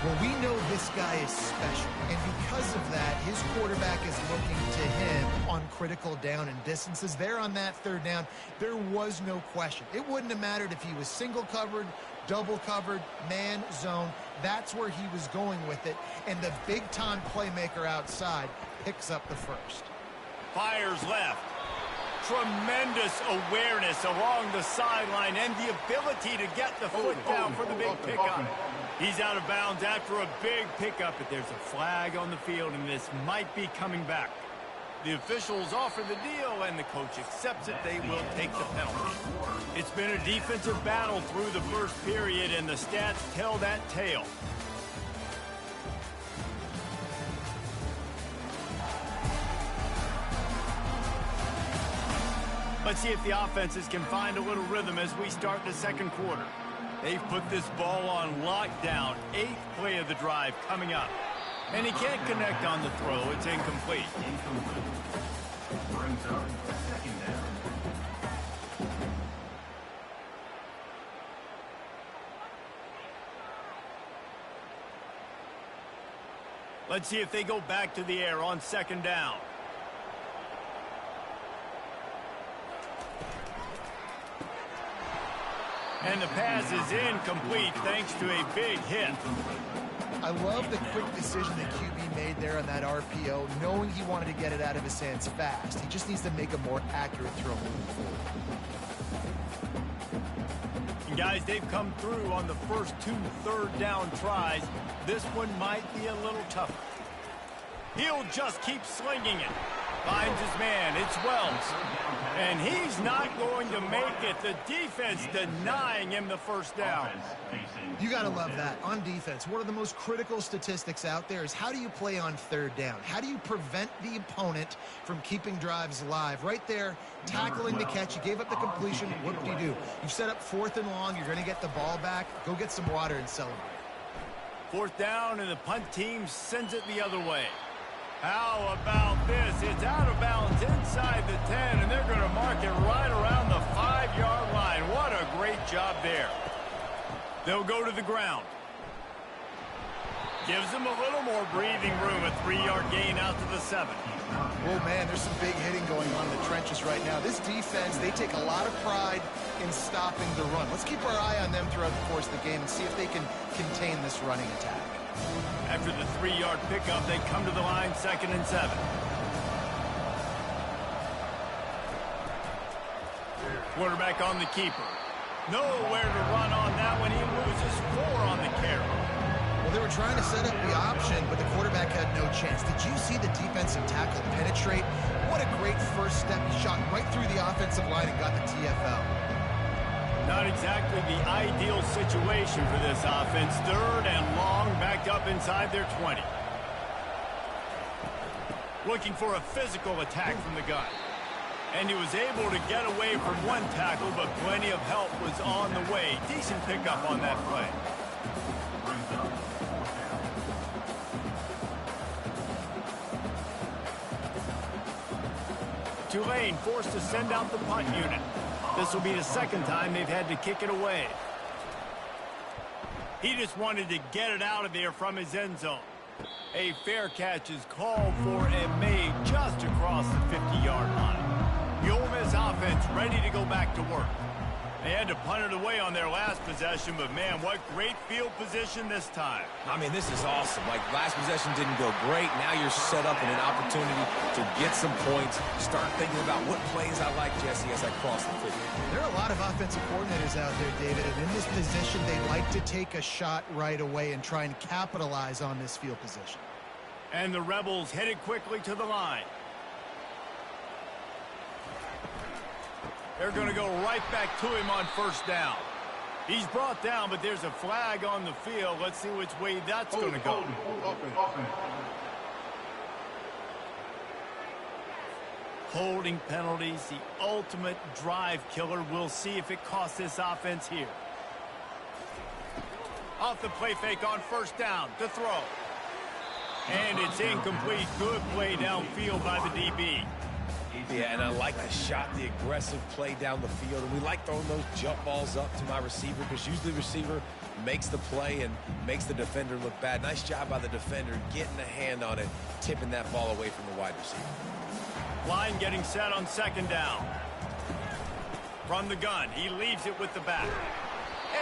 Well, we know this guy is special, and because of that, his quarterback is looking to him on critical down and distances. There on that third down, there was no question. It wouldn't have mattered if he was single covered, double covered, man, zone. That's where he was going with it, and the big-time playmaker outside picks up the first. Fires left. Tremendous awareness along the sideline and the ability to get the foot down for the big pickup. He's out of bounds after a big pickup, but there's a flag on the field, and this might be coming back. The officials offer the deal, and the coach accepts it. They will take the penalty. It's been a defensive battle through the first period, and the stats tell that tale. Let's see if the offenses can find a little rhythm as we start the second quarter. They've put this ball on lockdown. 8th play of the drive coming up. And he can't connect on the throw. It's incomplete. Brings up second down. Let's see if they go back to the air on second down. And the pass is incomplete thanks to a big hit. I love the quick decision that QB made there on that RPO, knowing he wanted to get it out of his hands fast. He just needs to make a more accurate throw moving forward. And guys, they've come through on the first 2 third down tries. This one might be a little tougher. He'll just keep slinging it. Finds his man. It's Wells. And he's not going to make it. The defense denying him the first down. You got to love that. On defense, one of the most critical statistics out there is how do you play on third down? How do you prevent the opponent from keeping drives alive? Right there, tackling the catch. You gave up the completion. What do? You've set up 4th and long. You're going to get the ball back. Go get some water and celebrate. 4th down, and the punt team sends it the other way. How about this? It's out of bounds inside the 10, and they're going to mark it right around the 5-yard line. What a great job there. They'll go to the ground. Gives them a little more breathing room. A 3-yard gain out to the 7. Oh, man, there's some big hitting going on in the trenches right now. This defense, they take a lot of pride in stopping the run. Let's keep our eye on them throughout the course of the game and see if they can contain this running attack. After the 3-yard pickup, they come to the line, 2nd and 7. Quarterback on the keeper. Nowhere to run on that one. He loses 4 on the carry. Well, they were trying to set up the option, but the quarterback had no chance. Did you see the defensive tackle penetrate? What a great first step. He shot right through the offensive line and got the TFL. Not exactly the ideal situation for this offense. 3rd and long, backed up inside their 20. Looking for a physical attack from the gun. And he was able to get away from one tackle, but plenty of help was on the way. Decent pickup on that play. Tulane forced to send out the punt unit. This will be the 2nd time they've had to kick it away. He just wanted to get it out of there from his end zone. A fair catch is called for and made just across the 50-yard line. The Ole Miss offense ready to go back to work. They had to punt it away on their last possession, but man, what great field position this time. I mean, this is awesome. Like, last possession didn't go great. Now you're set up in an opportunity to get some points. Start thinking about what plays I like, Jesse, as I cross the 50. There are a lot of offensive coordinators out there, David, and in this position, they like to take a shot right away and try and capitalize on this field position. And the Rebels headed quickly to the line. They're going to go right back to him on first down. He's brought down, but there's a flag on the field. Let's see which way that's going to go. Holding penalties, the ultimate drive killer. We'll see if it costs this offense here. Off the play fake on first down to throw. And it's incomplete. Good play downfield by the DB. Yeah, and I like the shot, the aggressive play down the field. And we like throwing those jump balls up to my receiver because usually the receiver makes the play and makes the defender look bad. Nice job by the defender getting a hand on it, tipping that ball away from the wide receiver. Line getting set on second down. From the gun, he leaves it with the back.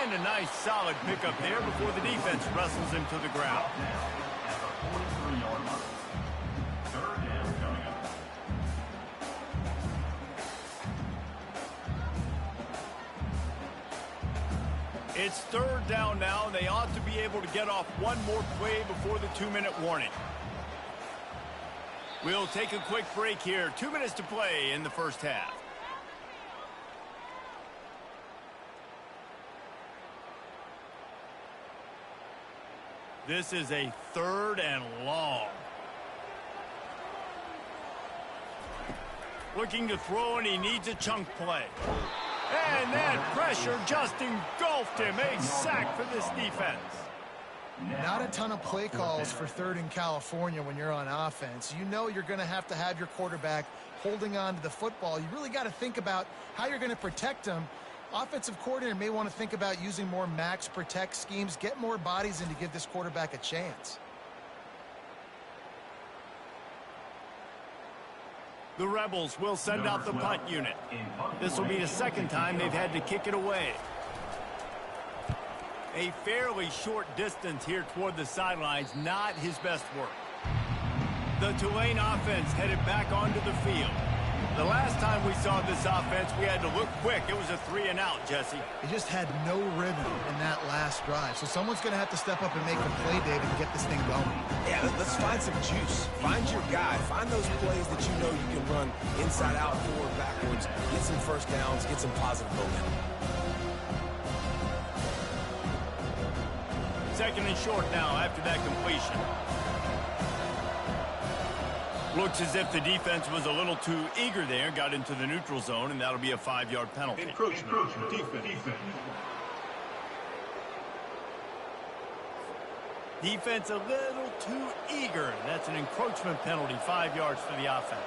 And a nice solid pickup there before the defense wrestles him to the ground. It's third down now, and they ought to be able to get off one more play before the 2-minute warning. We'll take a quick break here. 2 minutes to play in the first half. This is a third and long. Looking to throw, and he needs a chunk play. And that pressure just engulfed him. A sack for this defense. Not a ton of play calls for third in California when you're on offense. You know you're going to have your quarterback holding on to the football. You really got to think about how you're going to protect him. Offensive coordinator may want to think about using more max protect schemes, get more bodies in to give this quarterback a chance. The Rebels will send out the punt unit. This will be the second time they've had to kick it away. A fairly short distance here toward the sidelines, not his best work. The Tulane offense headed back onto the field. The last time we saw this offense, we had to look quick. It was a 3-and-out, Jesse. They just had no rhythm in that last drive. So someone's going to have to step up and make a play, David, and get this thing going. Yeah, let's find some juice. Find your guy. Find those plays that you know you can run inside out, forward, backwards. Get some first downs. Get some positive momentum. Second and short now after that completion. Looks as if the defense was a little too eager there, got into the neutral zone, and that'll be a 5-yard penalty. Encroachment. Defense. Defense a little too eager. That's an encroachment penalty, 5 yards for the offense.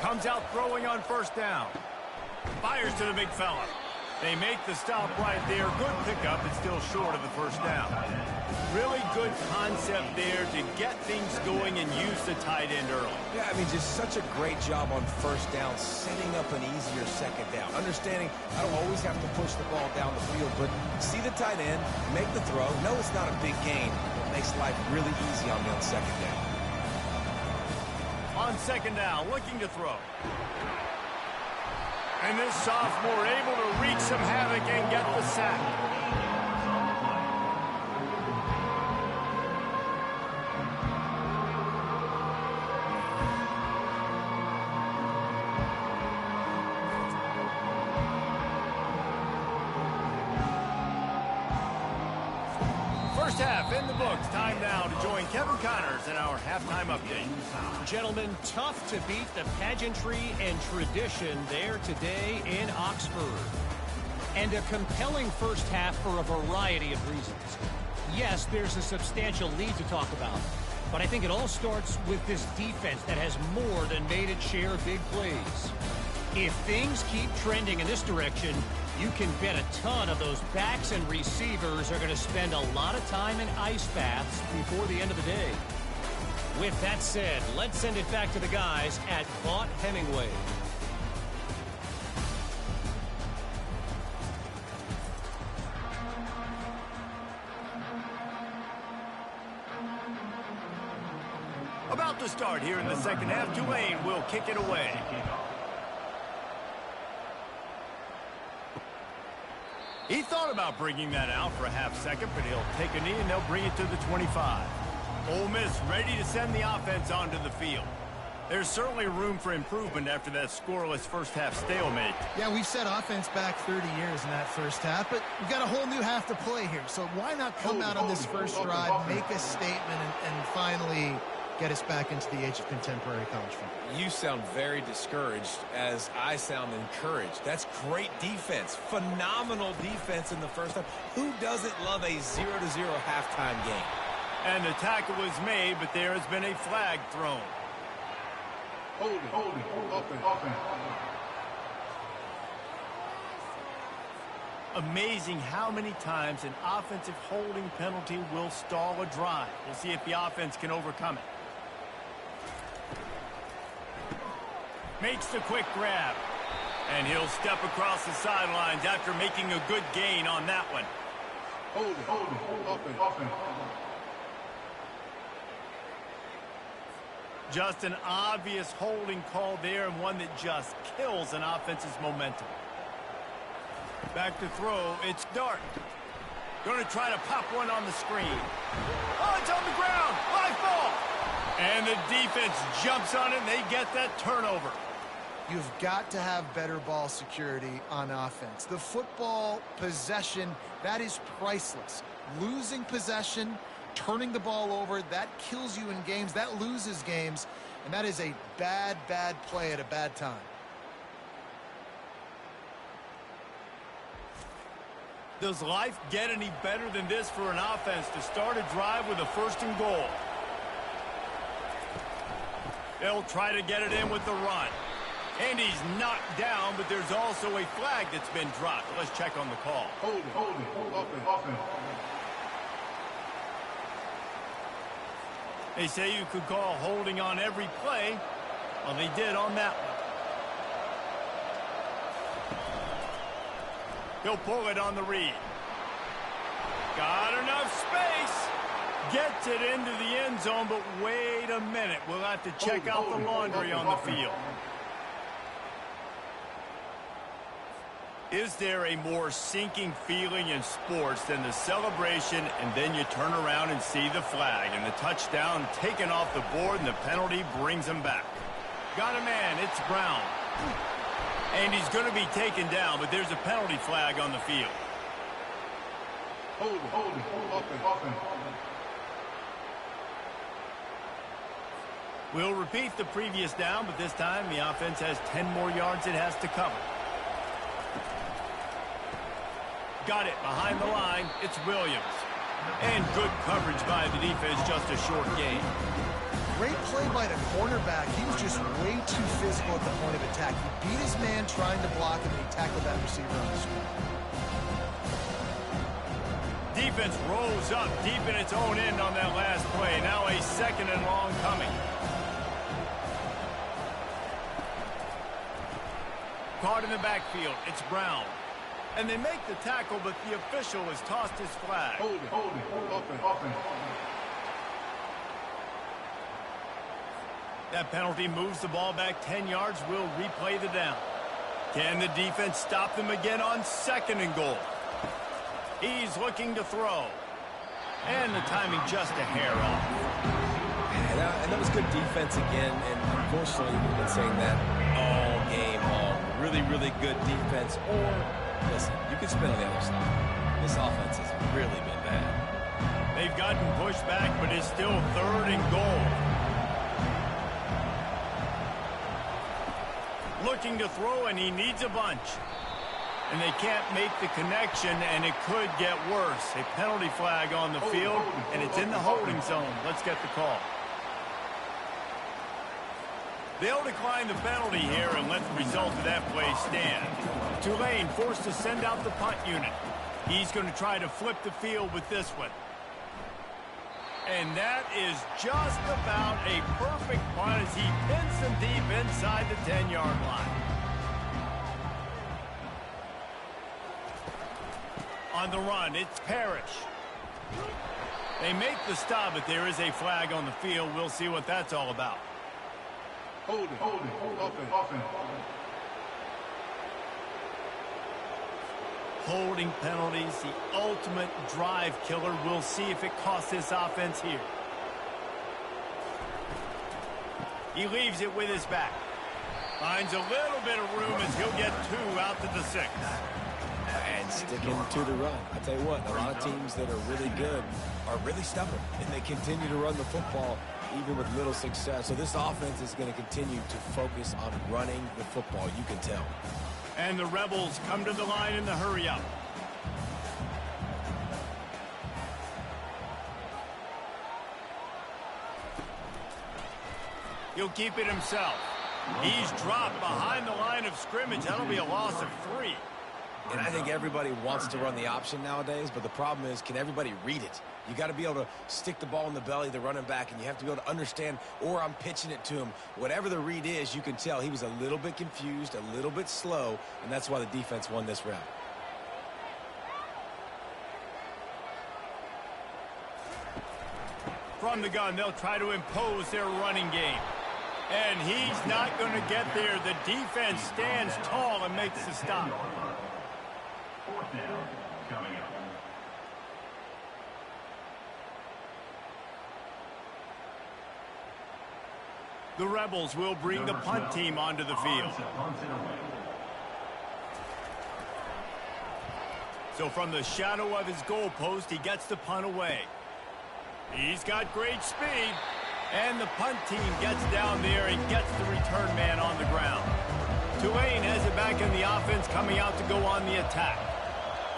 Comes out throwing on first down. Fires to the big fella. They make the stop right there. Good pickup. It's still short of the first down. Really good concept there to get things going and use the tight end early. Yeah, I mean, just such a great job on first down, setting up an easier second down. Understanding I don't always have to push the ball down the field, but see the tight end, make the throw. No, it's not a big gain. It makes life really easy on me on second down. On second down, looking to throw. And this sophomore able to wreak some havoc and get the sack. First half in the books. Time now to join Kevin Connors in our halftime update. Gentlemen, tough to beat the pageantry and tradition there today in Oxford. And a compelling first half for a variety of reasons. Yes, there's a substantial lead to talk about, but I think it all starts with this defense that has more than made its share of big plays. If things keep trending in this direction, you can bet a ton of those backs and receivers are going to spend a lot of time in ice baths before the end of the day. With that said, let's send it back to the guys at Vaught-Hemingway. About to start here in the second half. Tulane will kick it away. He thought about bringing that out for a half second, but he'll take a knee and they'll bring it to the 25. Ole Miss ready to send the offense onto the field. There's certainly room for improvement after that scoreless first half stalemate. Yeah, we've set offense back 30 years in that first half, but we've got a whole new half to play here. So why not come out on this first drive, make a statement, and finally get us back into the age of contemporary college football? You sound very discouraged as I sound encouraged. That's great defense. Phenomenal defense in the first half. Who doesn't love a 0-0 halftime game? And the tackle was made, but there has been a flag thrown. Holding, offense. Amazing how many times an offensive holding penalty will stall a drive. We'll see if the offense can overcome it. Makes the quick grab. And he'll step across the sidelines after making a good gain on that one. Holding, offense. Just an obvious holding call there, and one that just kills an offense's momentum. Back to throw, it's Dart. Going to try to pop one on the screen. Oh, it's on the ground, high ball. And the defense jumps on it, and they get that turnover. You've got to have better ball security on offense. The football possession, that is priceless. Losing possession, turning the ball over, that kills you in games, that loses games, and that is a bad play at a bad time. Does life get any better than this for an offense to start a drive with a 1st and goal? They'll try to get it in with the run. And he's knocked down, but there's also a flag that's been dropped. Let's check on the call. Holding, offense. They say you could call holding on every play. Well, they did on that one. He'll pull it on the read. Got enough space. Gets it into the end zone, but wait a minute. We'll have to check out the laundry on the field. Is there a more sinking feeling in sports than the celebration and then you turn around and see the flag and the touchdown taken off the board and the penalty brings him back? Got a man, it's Brown. And he's going to be taken down, but there's a penalty flag on the field. Holding, offense. We'll repeat the previous down, but this time the offense has 10 more yards it has to cover. Got it behind the line. It's Williams. And good coverage by the defense, just a short gain. Great play by the cornerback. He was just way too physical at the point of attack. He beat his man trying to block him, and he tackled that receiver on the screen. Defense rolls up deep in its own end on that last play. Now a 2nd and long coming. Caught in the backfield. It's Brown. And they make the tackle, but the official has tossed his flag. Holding, offense. That penalty moves the ball back 10 yards. We'll replay the down. Can the defense stop them again on 2nd and goal? He's looking to throw. And the timing just a hair off. And that was good defense again, and unfortunately we've been saying that all game long. Really good defense, or listen, you could spin on the other side. This offense has really been bad. They've gotten pushed back, but it's still 3rd and goal. Looking to throw, and he needs a bunch. And they can't make the connection, and it could get worse. A penalty flag on the field, and it's in the holding zone. Let's get the call. They'll decline the penalty here and let the result of that play stand. Tulane forced to send out the punt unit. He's going to try to flip the field with this one. And that is just about a perfect punt as he pins them deep inside the 10-yard line. On the run, it's Parrish. They make the stop, but there is a flag on the field. We'll see what that's all about. Holding, offense. Holding penalties, the ultimate drive killer. We'll see if it costs this offense here. He leaves it with his back. Finds a little bit of room as he'll get 2 out to the 6. And sticking to the run. I tell you what, a lot of teams that are really good are really stubborn, and they continue to run the football even with little success. So this offense is going to continue to focus on running the football, you can tell. And the Rebels come to the line in the hurry-up. He'll keep it himself. He's dropped behind the line of scrimmage. That'll be a loss of 3. And I think everybody wants to run the option nowadays, but the problem is, can everybody read it? You got to be able to stick the ball in the belly of the running back, and you have to be able to understand, or I'm pitching it to him. Whatever the read is, you can tell he was a little bit confused, a little bit slow, and that's why the defense won this round. From the gun, they'll try to impose their running game. And he's not going to get there. The defense stands tall and makes the stop. 4th down coming up. The Rebels will bring the punt team onto the field. So from the shadow of his goalpost, he gets the punt away. He's got great speed. And the punt team gets down there and gets the return man on the ground. Tulane has it back in the offense, coming out to go on the attack.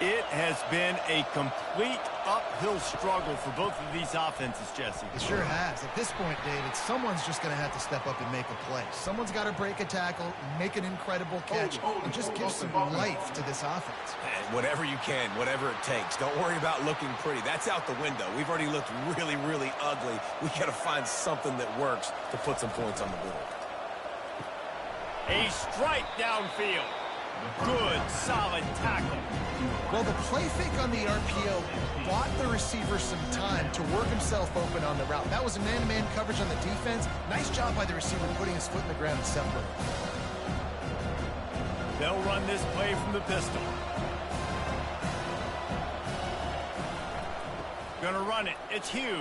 It has been a complete uphill struggle for both of these offenses, Jesse. It sure has. At this point, David, someone's just going to have to step up and make a play. Someone's got to break a tackle, make an incredible catch, and just give some life to this offense. And whatever you can, whatever it takes. Don't worry about looking pretty. That's out the window. We've already looked really, really ugly. We got to find something that works to put some points on the board. A strike downfield. Good, solid tackle. Well, the play fake on the RPO bought the receiver some time to work himself open on the route. That was a man-to-man coverage on the defense. Nice job by the receiver putting his foot in the ground and separating. They'll run this play from the pistol. Gonna run it. It's Hughes.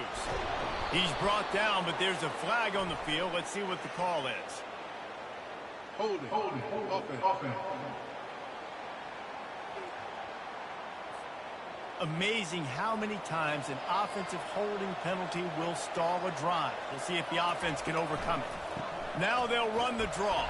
He's brought down, but there's a flag on the field. Let's see what the call is. Holding, offense. Amazing how many times an offensive holding penalty will stall a drive. We'll see if the offense can overcome it. Now they'll run the draw.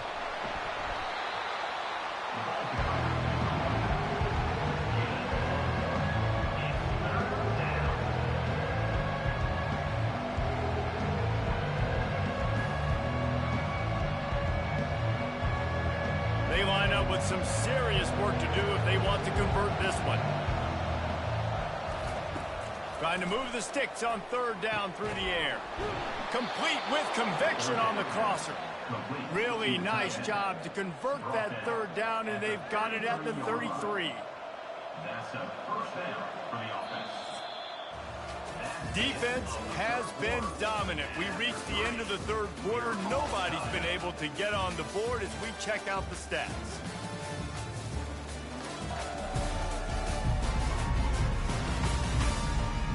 They line up with some serious work to do if they want to convert this one. Trying to move the sticks on 3rd down through the air. Complete with conviction on the crosser. Really nice job to convert that 3rd down, and they've got it at the 33. That's a 1st down for the offense. Defense has been dominant. We reached the end of the 3rd quarter. Nobody's been able to get on the board as we check out the stats.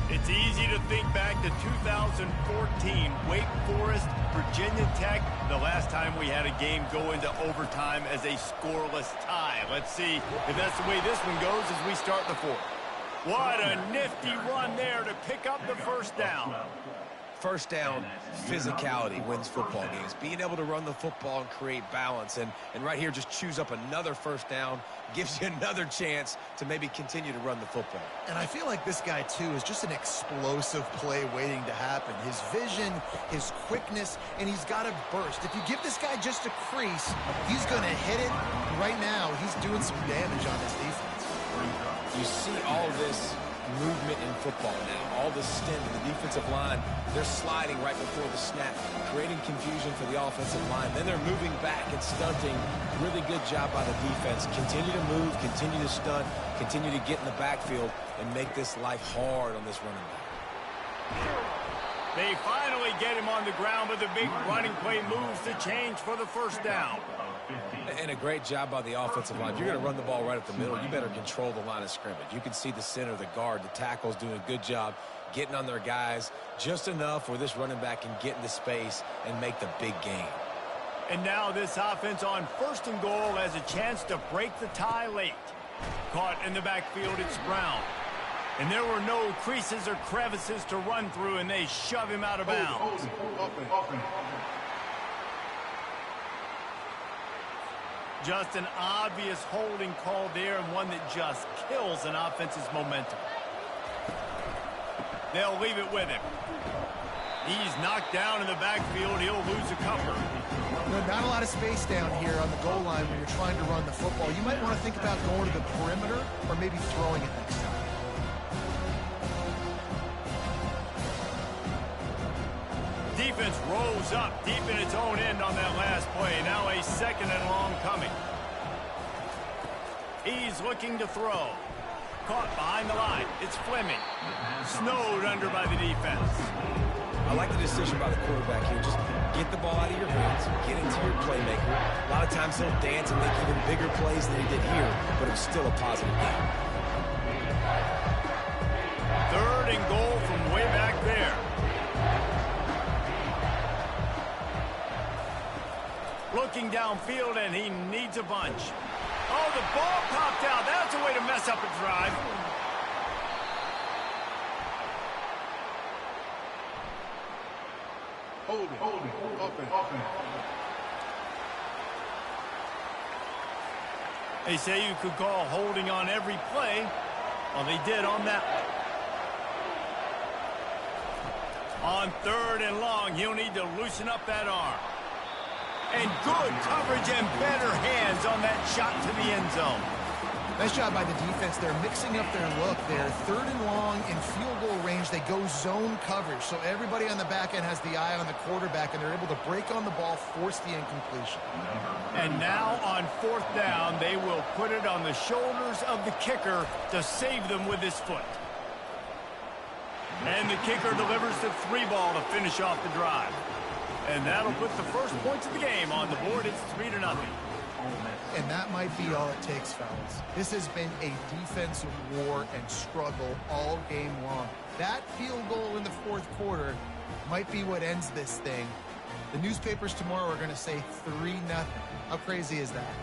It's easy to think back to 2014, Wake Forest, Virginia Tech, the last time we had a game go into overtime as a scoreless tie. Let's see if that's the way this one goes as we start the 4th. What a nifty run there to pick up the 1st down. First down, physicality wins football games. Being able to run the football and create balance. And right here, just choose up another first down, gives you another chance to maybe continue to run the football. And I feel like this guy, too, is just an explosive play waiting to happen. His vision, his quickness, and he's got a burst. If you give this guy just a crease, he's going to hit it. Right now, he's doing some damage on this defense. You see all this movement in football now. All the stint in the defensive line. They're sliding right before the snap, creating confusion for the offensive line. Then they're moving back and stunting. Really good job by the defense. Continue to move, continue to stunt, continue to get in the backfield, and make this life hard on this running back. They finally get him on the ground, but the big running play moves the change for the first down. And a great job by the offensive line. If you're going to run the ball right up the middle, you better control the line of scrimmage. You can see the center, the guard, the tackles doing a good job getting on their guys just enough where this running back can get into space and make the big gain. And now this offense on first and goal has a chance to break the tie late. Caught in the backfield, it's Brown. And there were no creases or crevices to run through, and they shove him out of bounds. Just an obvious holding call there, and one that just kills an offense's momentum. They'll leave it with him. He's knocked down in the backfield. He'll lose a couple. Not a lot of space down here on the goal line when you're trying to run the football. You might want to think about going to the perimeter or maybe throwing it next time. Defense rolls up deep in its own end on that last play. Now a second and long coming. He's looking to throw. Caught behind the line. It's Fleming. Snowed under by the defense. I like the decision by the quarterback here. Just get the ball out of your hands. Get into your playmaker. A lot of times he'll dance and make even bigger plays than he did here, but it was still a positive game. Third and goal from way back there. Looking downfield, and he needs a bunch. Oh, the ball popped out. That's a way to mess up a drive. Hold it, offense. They say you could call holding on every play. Well, they did on that one. On third and long, he'll need to loosen up that arm. And good coverage and better hands on that shot to the end zone. Nice job by the defense. They're mixing up their look there. Third and long in field goal range. They go zone coverage. So everybody on the back end has the eye on the quarterback, and they're able to break on the ball, force the incompletion. And now on fourth down, they will put it on the shoulders of the kicker to save them with his foot. And the kicker delivers the 3-ball to finish off the drive. And that'll put the first points of the game on the board. It's 3-0. And that might be all it takes, fellas. This has been a defensive war and struggle all game long. That field goal in the fourth quarter might be what ends this thing. The newspapers tomorrow are going to say 3-0. How crazy is that?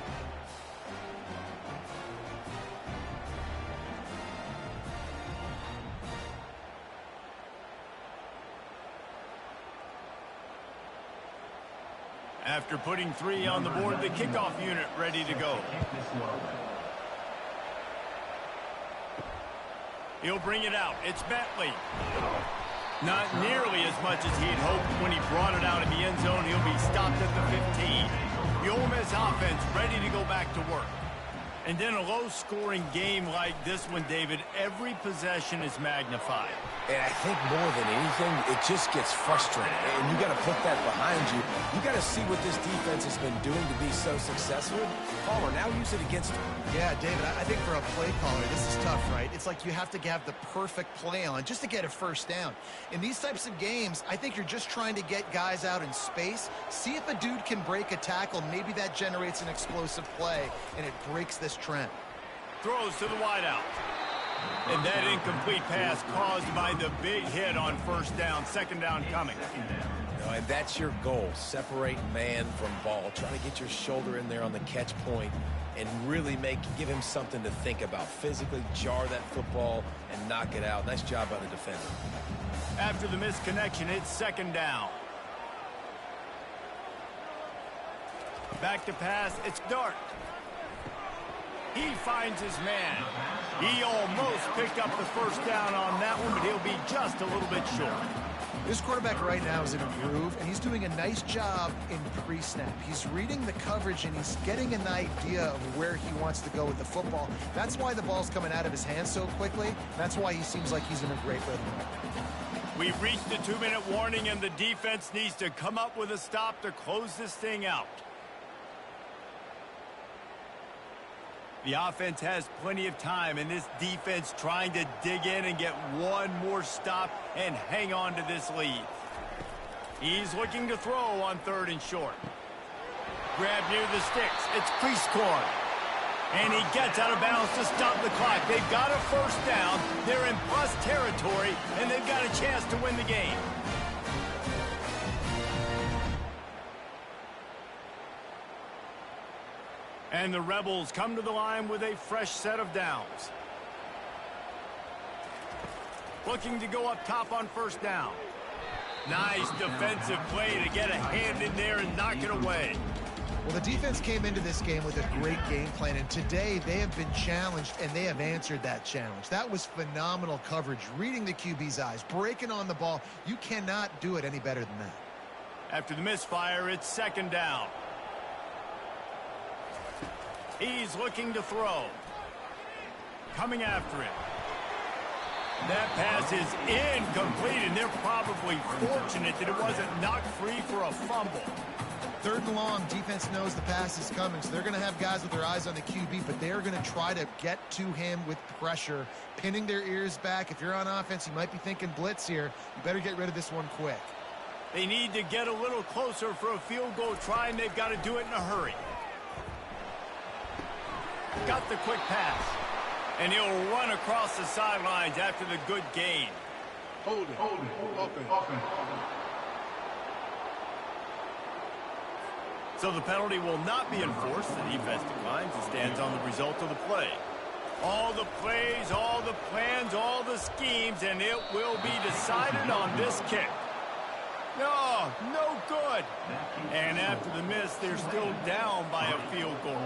After putting 3 on the board, the kickoff unit ready to go. He'll bring it out. It's Bentley. Not nearly as much as he'd hoped when he brought it out in the end zone. He'll be stopped at the 15. The Ole Miss offense ready to go back to work. And in a low-scoring game like this one, David, every possession is magnified. And I think more than anything, it just gets frustrating. And you got to put that behind you. You got to see what this defense has been doing to be so successful. Palmer, now use it against him. Yeah, David, I think for a play caller, this is tough, right? It's like you have to have the perfect play on just to get a first down. In these types of games, I think you're just trying to get guys out in space, see if a dude can break a tackle. Maybe that generates an explosive play, and it breaks this trend. Throws to the wideout. And that incomplete pass caused by the big hit on first down. Second down coming. And that's your goal. Separate man from ball. Try to get your shoulder in there on the catch point and really give him something to think about. Physically jar that football and knock it out. Nice job by the defender. After the misconnection, it's second down. Back to pass, it's Dart. He finds his man. He almost picked up the first down on that one, but he'll be just a little bit short. This quarterback right now is in a groove, and he's doing a nice job in pre-snap. He's reading the coverage, and he's getting an idea of where he wants to go with the football. That's why the ball's coming out of his hands so quickly. That's why he seems like he's in a great rhythm. We've reached the 2-minute warning, and the defense needs to come up with a stop to close this thing out. The offense has plenty of time, and this defense trying to dig in and get one more stop and hang on to this lead. He's looking to throw on 3rd and short. Grab near the sticks. It's Priestcorn. And he gets out of bounds to stop the clock. They've got a first down. They're in plus territory, and they've got a chance to win the game. And the Rebels come to the line with a fresh set of downs. Looking to go up top on first down. Nice defensive play to get a hand in there and knock it away. Well, the defense came into this game with a great game plan, and today they have been challenged, and they have answered that challenge. That was phenomenal coverage, reading the QB's eyes, breaking on the ball. You cannot do it any better than that. After the misfire, it's second down. He's looking to throw. Coming after him. That pass is incomplete, and they're probably fortunate that it wasn't knocked free for a fumble. 3rd and long, defense knows the pass is coming, so they're going to have guys with their eyes on the QB, but they're going to try to get to him with pressure, pinning their ears back. If you're on offense, you might be thinking blitz here. You better get rid of this one quick. They need to get a little closer for a field goal try, and they've got to do it in a hurry. Got the quick pass. And he'll run across the sidelines after the good gain. Hold it. Offense. So the penalty will not be enforced. The defense declines and stands on the result of the play. All the plays, all the plans, all the schemes, and it will be decided on this kick. No good. And after the miss, they're still down by a field goal.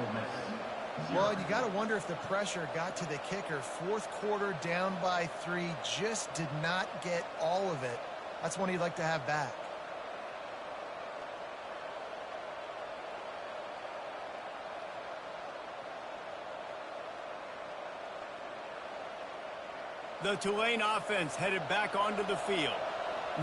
Well, you got to wonder if the pressure got to the kicker. 4th quarter, down by 3, just did not get all of it. That's one you'd like to have back. The Tulane offense headed back onto the field.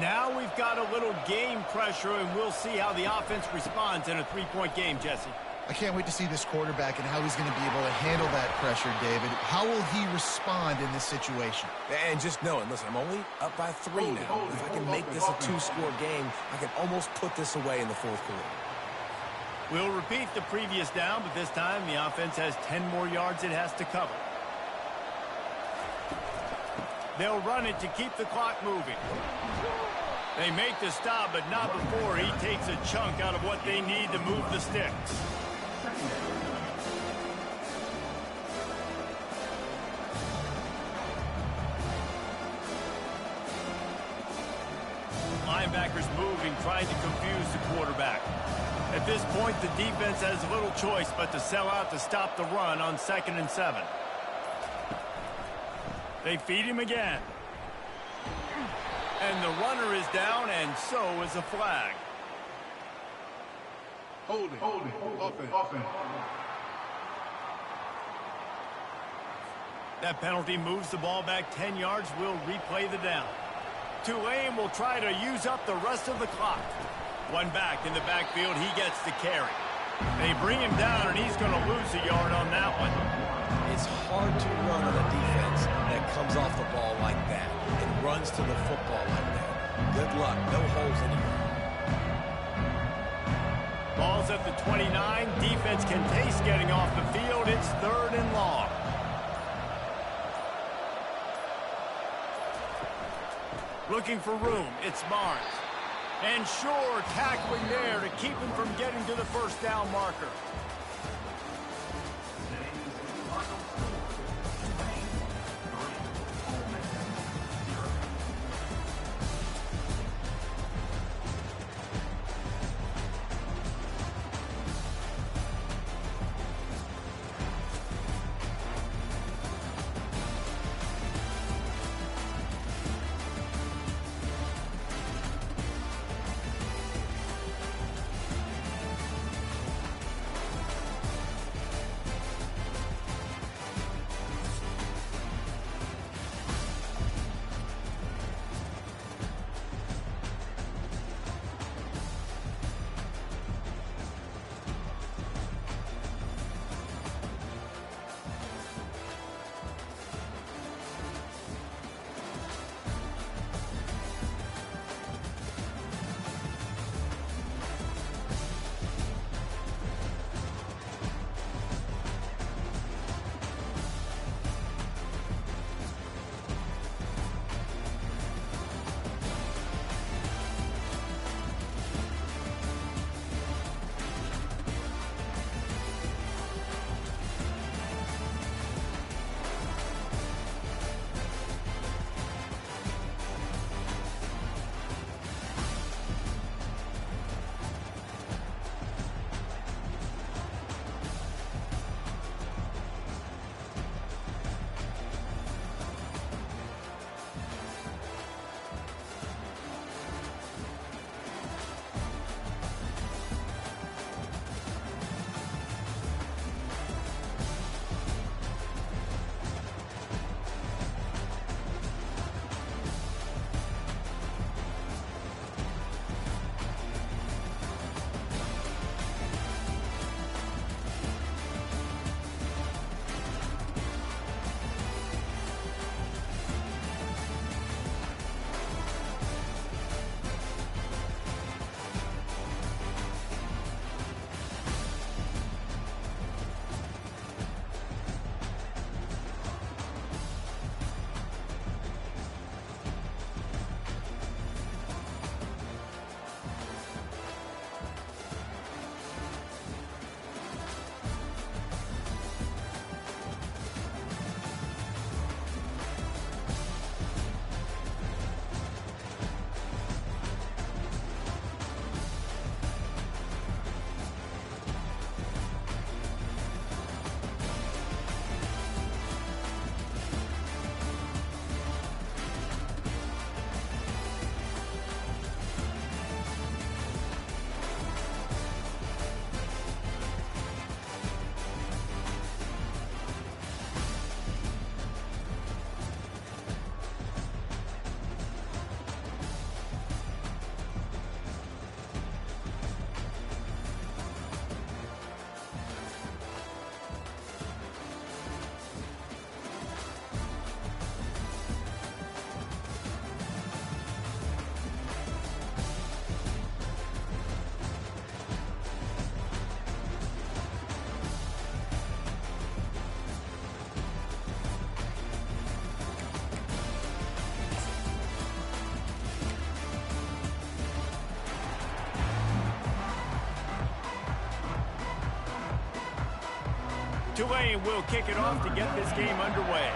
Now we've got a little game pressure, and we'll see how the offense responds in a 3-point game, Jesse. I can't wait to see this quarterback and how he's going to be able to handle that pressure, David. How will he respond in this situation? And just knowing, listen, I'm only up by 3 now. If I can make this a 2-score game, I can almost put this away in the 4th quarter. We'll repeat the previous down, but this time the offense has 10 more yards it has to cover. They'll run it to keep the clock moving. They make the stop, but not before he takes a chunk out of what they need to move the sticks. Linebackers moving, trying to confuse the quarterback. At this point, the defense has little choice but to sell out to stop the run on 2nd and 7. They feed him again. And the runner is down, and so is a flag. Hold it. Offense. That penalty moves the ball back 10 yards. We'll replay the down. Tulane will try to use up the rest of the clock. One back in the backfield. He gets the carry. They bring him down, and he's going to lose a yard on that one. It's hard to run on a defense that comes off the ball like that and runs to the football like that. Good luck. No holes anywhere. Ball's at the 29. Defense can taste getting off the field. It's 3rd and long. Looking for room. It's Barnes. And Shore tackling there to keep him from getting to the first down marker. Tulane will kick it off to get this game underway.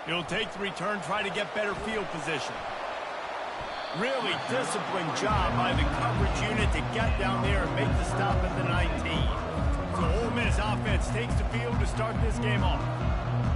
He'll take the return, try to get better field position. Really disciplined job by the coverage unit to get down there and make the stop at the 19. So Ole Miss offense takes the field to start this game off.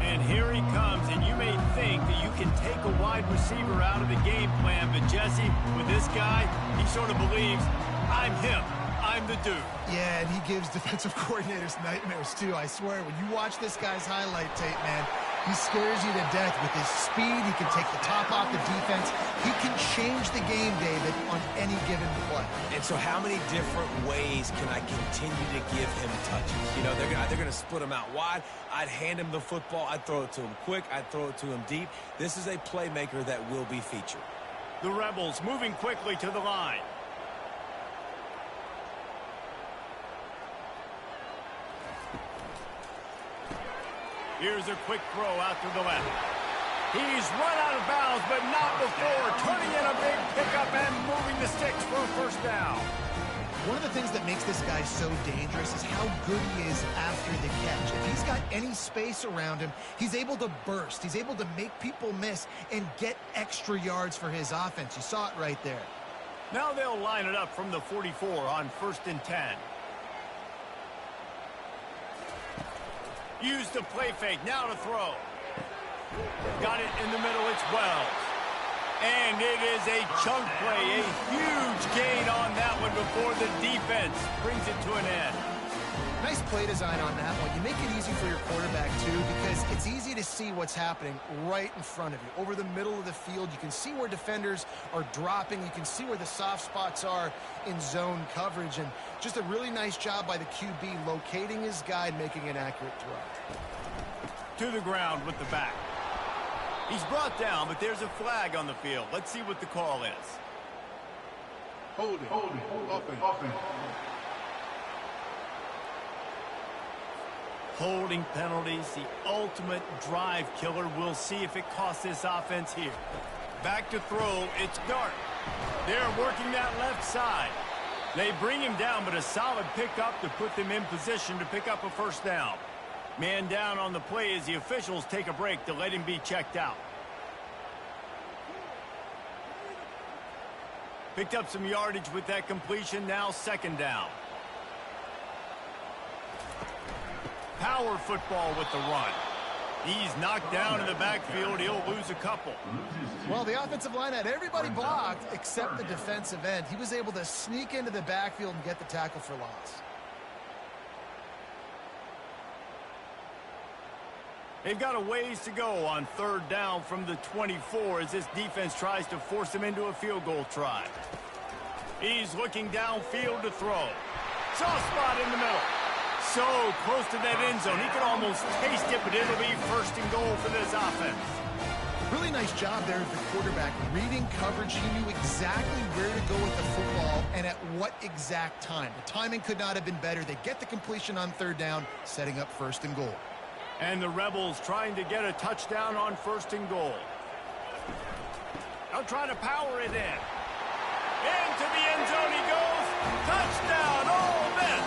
And here he comes, and you may think that you can take a wide receiver out of the game plan, but Jesse, with this guy, he sort of believes, I'm him. I'm the dude. Yeah, and he gives defensive coordinators nightmares, too. I swear, when you watch this guy's highlight tape, man, he scares you to death with his speed. He can take the top off the defense. He can change the game, David, on any given play. And so how many different ways can I continue to give him touches? You know, they're going to split him out wide. I'd hand him the football. I'd throw it to him quick. I'd throw it to him deep. This is a playmaker that will be featured. The Rebels moving quickly to the line. Here's a quick throw out to the left. He's run out of bounds, but not before turning in a big pickup and moving the sticks for a first down. One of the things that makes this guy so dangerous is how good he is after the catch. If he's got any space around him, he's able to burst. He's able to make people miss and get extra yards for his offense. You saw it right there. Now they'll line it up from the 44 on 1st and 10. Use the play fake, now to throw. Got it in the middle, it's Wells. And it is a chunk play, a huge gain on that one before the defense brings it to an end. Nice play design on that one. You make it easy for your quarterback, too, because it's easy to see what's happening right in front of you. Over the middle of the field, you can see where defenders are dropping. You can see where the soft spots are in zone coverage. And just a really nice job by the QB locating his guy and making an accurate throw. To the ground with the back. He's brought down, but there's a flag on the field. Let's see what the call is. Hold it. Offense. Holding penalties, the ultimate drive killer. We'll see if it costs this offense here. Back to throw, it's Dart. They're working that left side. They bring him down, but a solid pickup to put them in position to pick up a first down. Man down on the play as the officials take a break to let him be checked out. Picked up some yardage with that completion, now 2nd down. Power football with the run. He's knocked down in the backfield. He'll lose a couple. Well, the offensive line had everybody blocked except the defensive end. He was able to sneak into the backfield and get the tackle for loss. They've got a ways to go on 3rd down from the 24 as this defense tries to force him into a field goal try. He's looking downfield to throw. Soft spot in the middle. So close to that end zone. He could almost taste it, but it'll be 1st and goal for this offense. Really nice job there of the quarterback. Reading coverage, he knew exactly where to go with the football and at what exact time. The timing could not have been better. They get the completion on 3rd down, setting up 1st and goal. And the Rebels trying to get a touchdown on 1st and goal. They'll try to power it in. Into the end zone he goes. Touchdown, Ole Miss.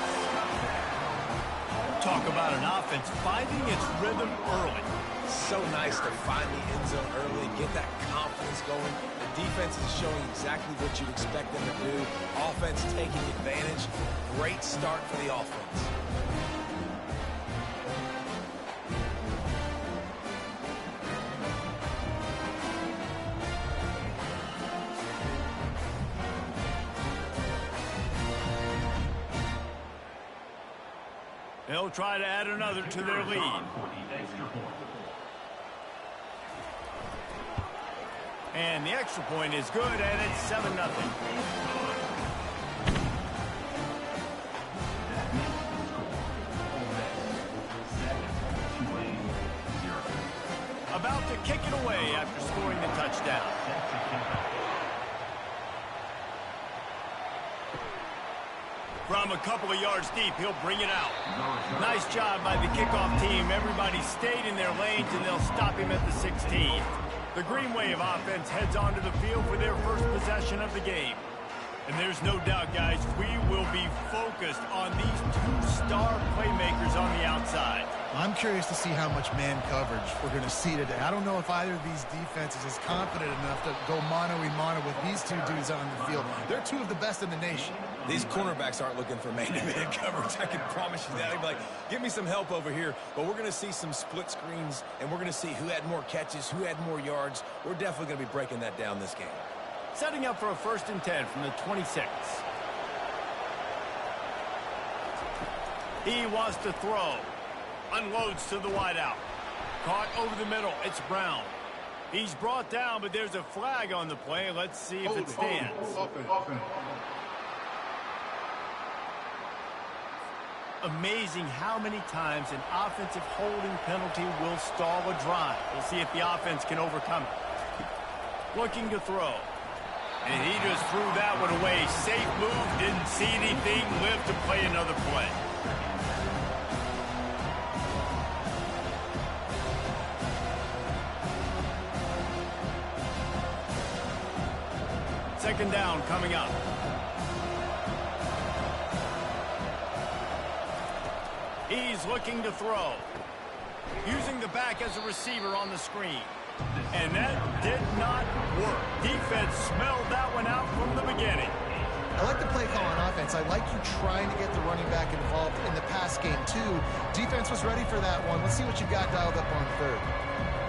Talk about an offense finding its rhythm early. So nice to find the end zone early, get that confidence going. The defense is showing exactly what you'd expect them to do. Offense taking advantage. Great start for the offense. They'll try to add another to their lead. And the extra point is good, and it's 7-0. About to kick it away after scoring the touchdown. From a couple of yards deep, he'll bring it out. Nice job by the kickoff team. Everybody stayed in their lanes, and they'll stop him at the 16. The Green Wave offense heads onto the field for their first possession of the game. And there's no doubt, guys, we will be focused on these two-star playmakers on the outside. I'm curious to see how much man coverage we're going to see today. I don't know if either of these defenses is confident enough to go mano-a-mano with these two dudes on the field. They're two of the best in the nation. These cornerbacks aren't looking for man-to-man coverage. I can promise you that. They'd be like, give me some help over here. But we're going to see some split screens, and we're going to see who had more catches, who had more yards. We're definitely going to be breaking that down this game. Setting up for a 1st and 10 from the 26. He wants to throw. Unloads to the wideout. Caught over the middle. It's Brown. He's brought down, but there's a flag on the play. Let's see if it stands. Amazing how many times an offensive holding penalty will stall a drive. We'll see if the offense can overcome it. Looking to throw. And he just threw that one away. Safe move, didn't see anything, lived to play another play. Second down coming up. He's looking to throw. Using the back as a receiver on the screen. And that did not work. Defense smelled that one out from the beginning. I like the play call on offense. I like you trying to get the running back involved in the pass game, too. Defense was ready for that one. Let's see what you got dialed up on third.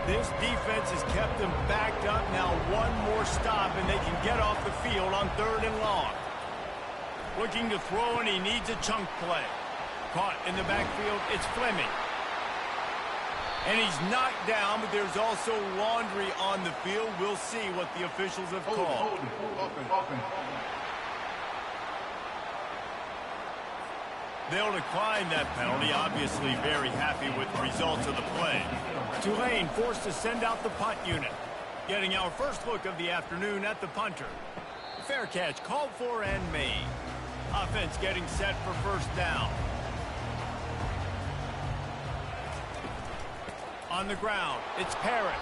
This defense has kept them backed up. Now one more stop, and they can get off the field on 3rd and long. Looking to throw, and he needs a chunk play. Caught in the backfield, it's Fleming. And he's knocked down, but there's also laundry on the field. We'll see what the officials have called. They'll decline that penalty. Obviously very happy with the results of the play. Tulane forced to send out the punt unit. Getting our first look of the afternoon at the punter. Fair catch called for and made. Offense getting set for 1st down. On the ground, it's Parrish.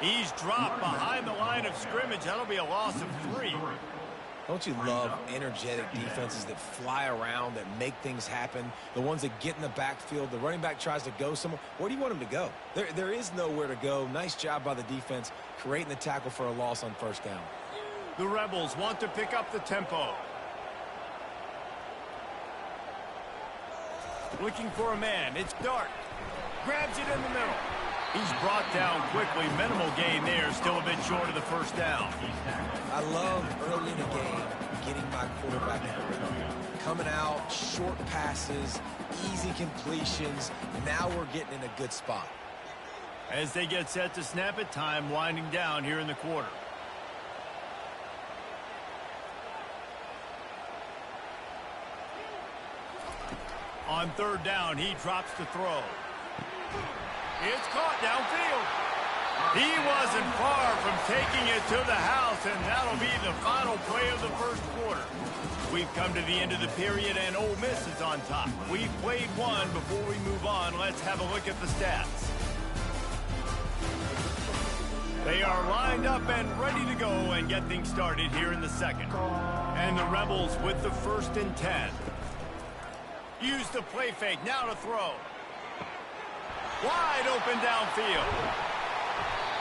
He's dropped behind the line of scrimmage. That'll be a loss of 3. Don't you love energetic defenses that fly around, that make things happen? The ones that get in the backfield, the running back tries to go somewhere. Where do you want him to go? There is nowhere to go. Nice job by the defense, creating the tackle for a loss on 1st down. The Rebels want to pick up the tempo. Looking for a man. It's Dart. Grabs it in the middle. He's brought down quickly. Minimal gain there. Still a bit short of the 1st down. I love early in the game getting my quarterback in the rhythm. Coming out, short passes, easy completions. Now we're getting in a good spot. As they get set to snap it, time winding down here in the quarter. On 3rd down, he drops to throw. It's caught downfield. He wasn't far from taking it to the house, and that'll be the final play of the 1st quarter. We've come to the end of the period, and Ole Miss is on top. We've played one. Before we move on, let's have a look at the stats. They are lined up and ready to go and get things started here in the 2nd. And the Rebels with the 1st and 10. Use the play fake, now to throw. Wide open downfield.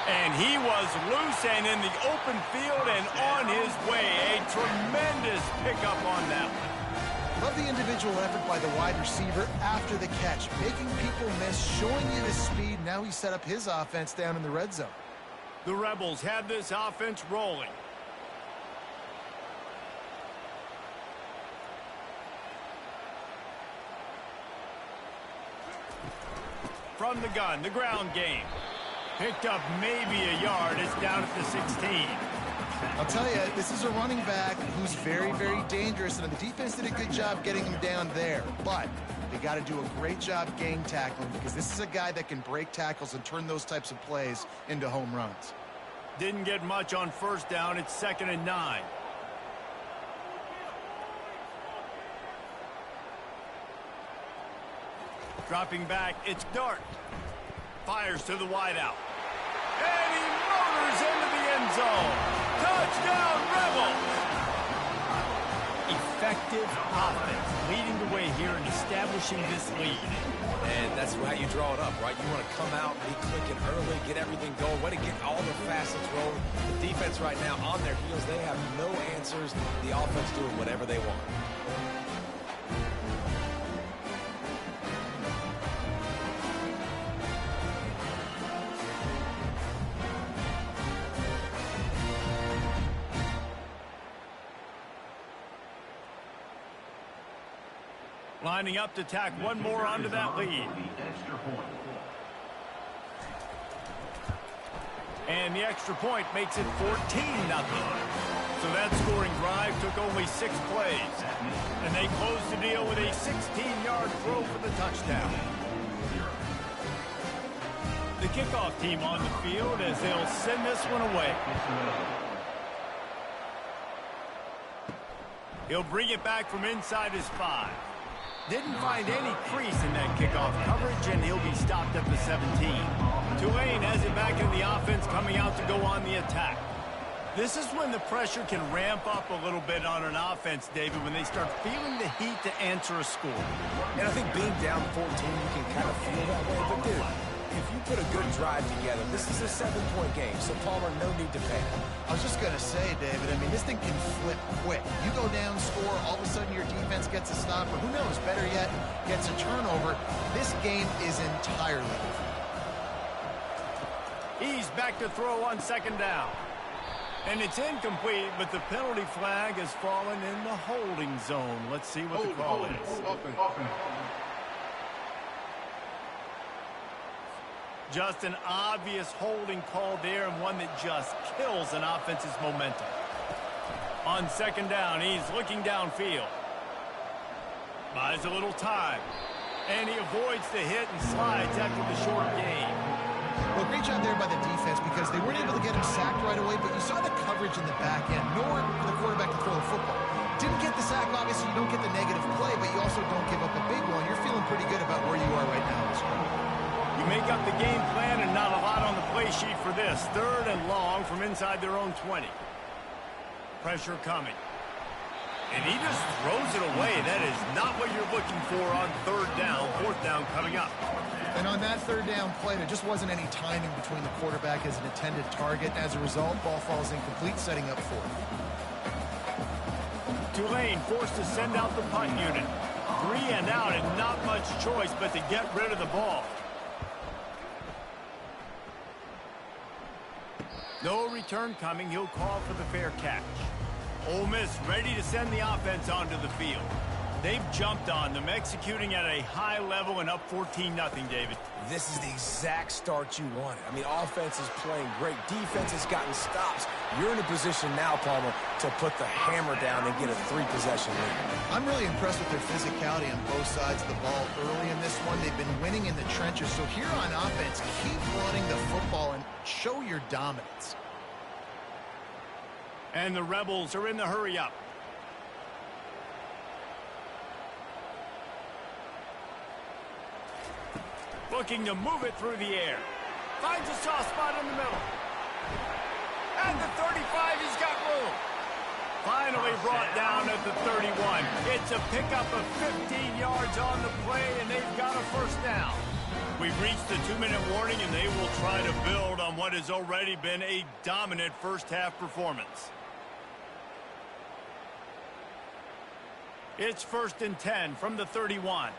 And he was loose and in the open field and on his way. A tremendous pickup on that one. Love the individual effort by the wide receiver after the catch, making people miss, showing you the speed. Now he set up his offense down in the red zone. The Rebels have this offense rolling. From the gun, the ground game. Picked up maybe a yard. It's down at the 16. I'll tell you, this is a running back who's very, very dangerous, and the defense did a good job getting him down there. But they got to do a great job gang tackling because this is a guy that can break tackles and turn those types of plays into home runs. Didn't get much on 1st down. It's 2nd and 9. Dropping back, it's Dart. Fires to the wideout. And he motors into the end zone. Touchdown, Rebels! effective offense leading the way here and establishing this lead. And that's how you draw it up, right? You want to come out, be clicking early, get everything going, way to get all the facets rolling. The defense right now on their heels, they have no answers. The offense doing whatever they want. Lining up to tack one more onto that lead. And the extra point makes it 14-0. So that scoring drive took only 6 plays. And they closed the deal with a 16-yard throw for the touchdown. The kickoff team on the field as they'll send this one away. He'll bring it back from inside his 5. Didn't find any crease in that kickoff coverage, and he'll be stopped at the 17. Tulane has it back in the offense, coming out to go on the attack. This is when the pressure can ramp up a little bit on an offense, David, when they start feeling the heat to answer a score. And I think being down 14, you can kind of feel that way. But, dude, if you put a good drive together, this is a 7-point game, so Palmer, no need to panic. I was just going to say, David, I mean, this thing can flip quick. You go down, score, all of a sudden your defense gets a stop, or who knows, better yet, gets a turnover. This game is entirely different. He's back to throw on 2nd down. And it's incomplete, but the penalty flag has fallen in the holding zone. Let's see what the call is. Just an obvious holding call there, and one that just kills an offense's momentum. On 2nd down, he's looking downfield. Buys a little time. And he avoids the hit and slides after the short gain. Well, great job there by the defense because they weren't able to get him sacked right away, but you saw the coverage in the back end, nor for the quarterback to throw the football. Didn't get the sack, obviously you don't get the negative play, but you also don't give up a big one. You're feeling pretty good about where you are right now. You make up the game plan and not a lot on the play sheet for this. 3rd and long from inside their own 20. Pressure coming. And he just throws it away. That is not what you're looking for on 3rd down. 4th down coming up. And on that 3rd down play, there just wasn't any timing between the quarterback as an intended target. As a result, ball falls incomplete, setting up 4th. Tulane forced to send out the punt unit. 3 and out and not much choice but to get rid of the ball. No return coming. He'll call for the fair catch. Ole Miss ready to send the offense onto the field. They've jumped on them, executing at a high level and up 14-0, David. This is the exact start you wanted. I mean, offense is playing great. Defense has gotten stops. You're in a position now, Palmer, to put the hammer down and get a 3-possession lead. I'm really impressed with their physicality on both sides of the ball early in this one. They've been winning in the trenches. So here on offense, keep running the football and show your dominance. And the Rebels are in the hurry-up. Looking to move it through the air. Finds a soft spot in the middle. At the 35, he's got room. Finally brought down at the 31. It's a pickup of 15 yards on the play, and they've got a 1st down. We've reached the 2-minute warning, and they will try to build on what has already been a dominant first-half performance. It's 1st and 10 from the 31.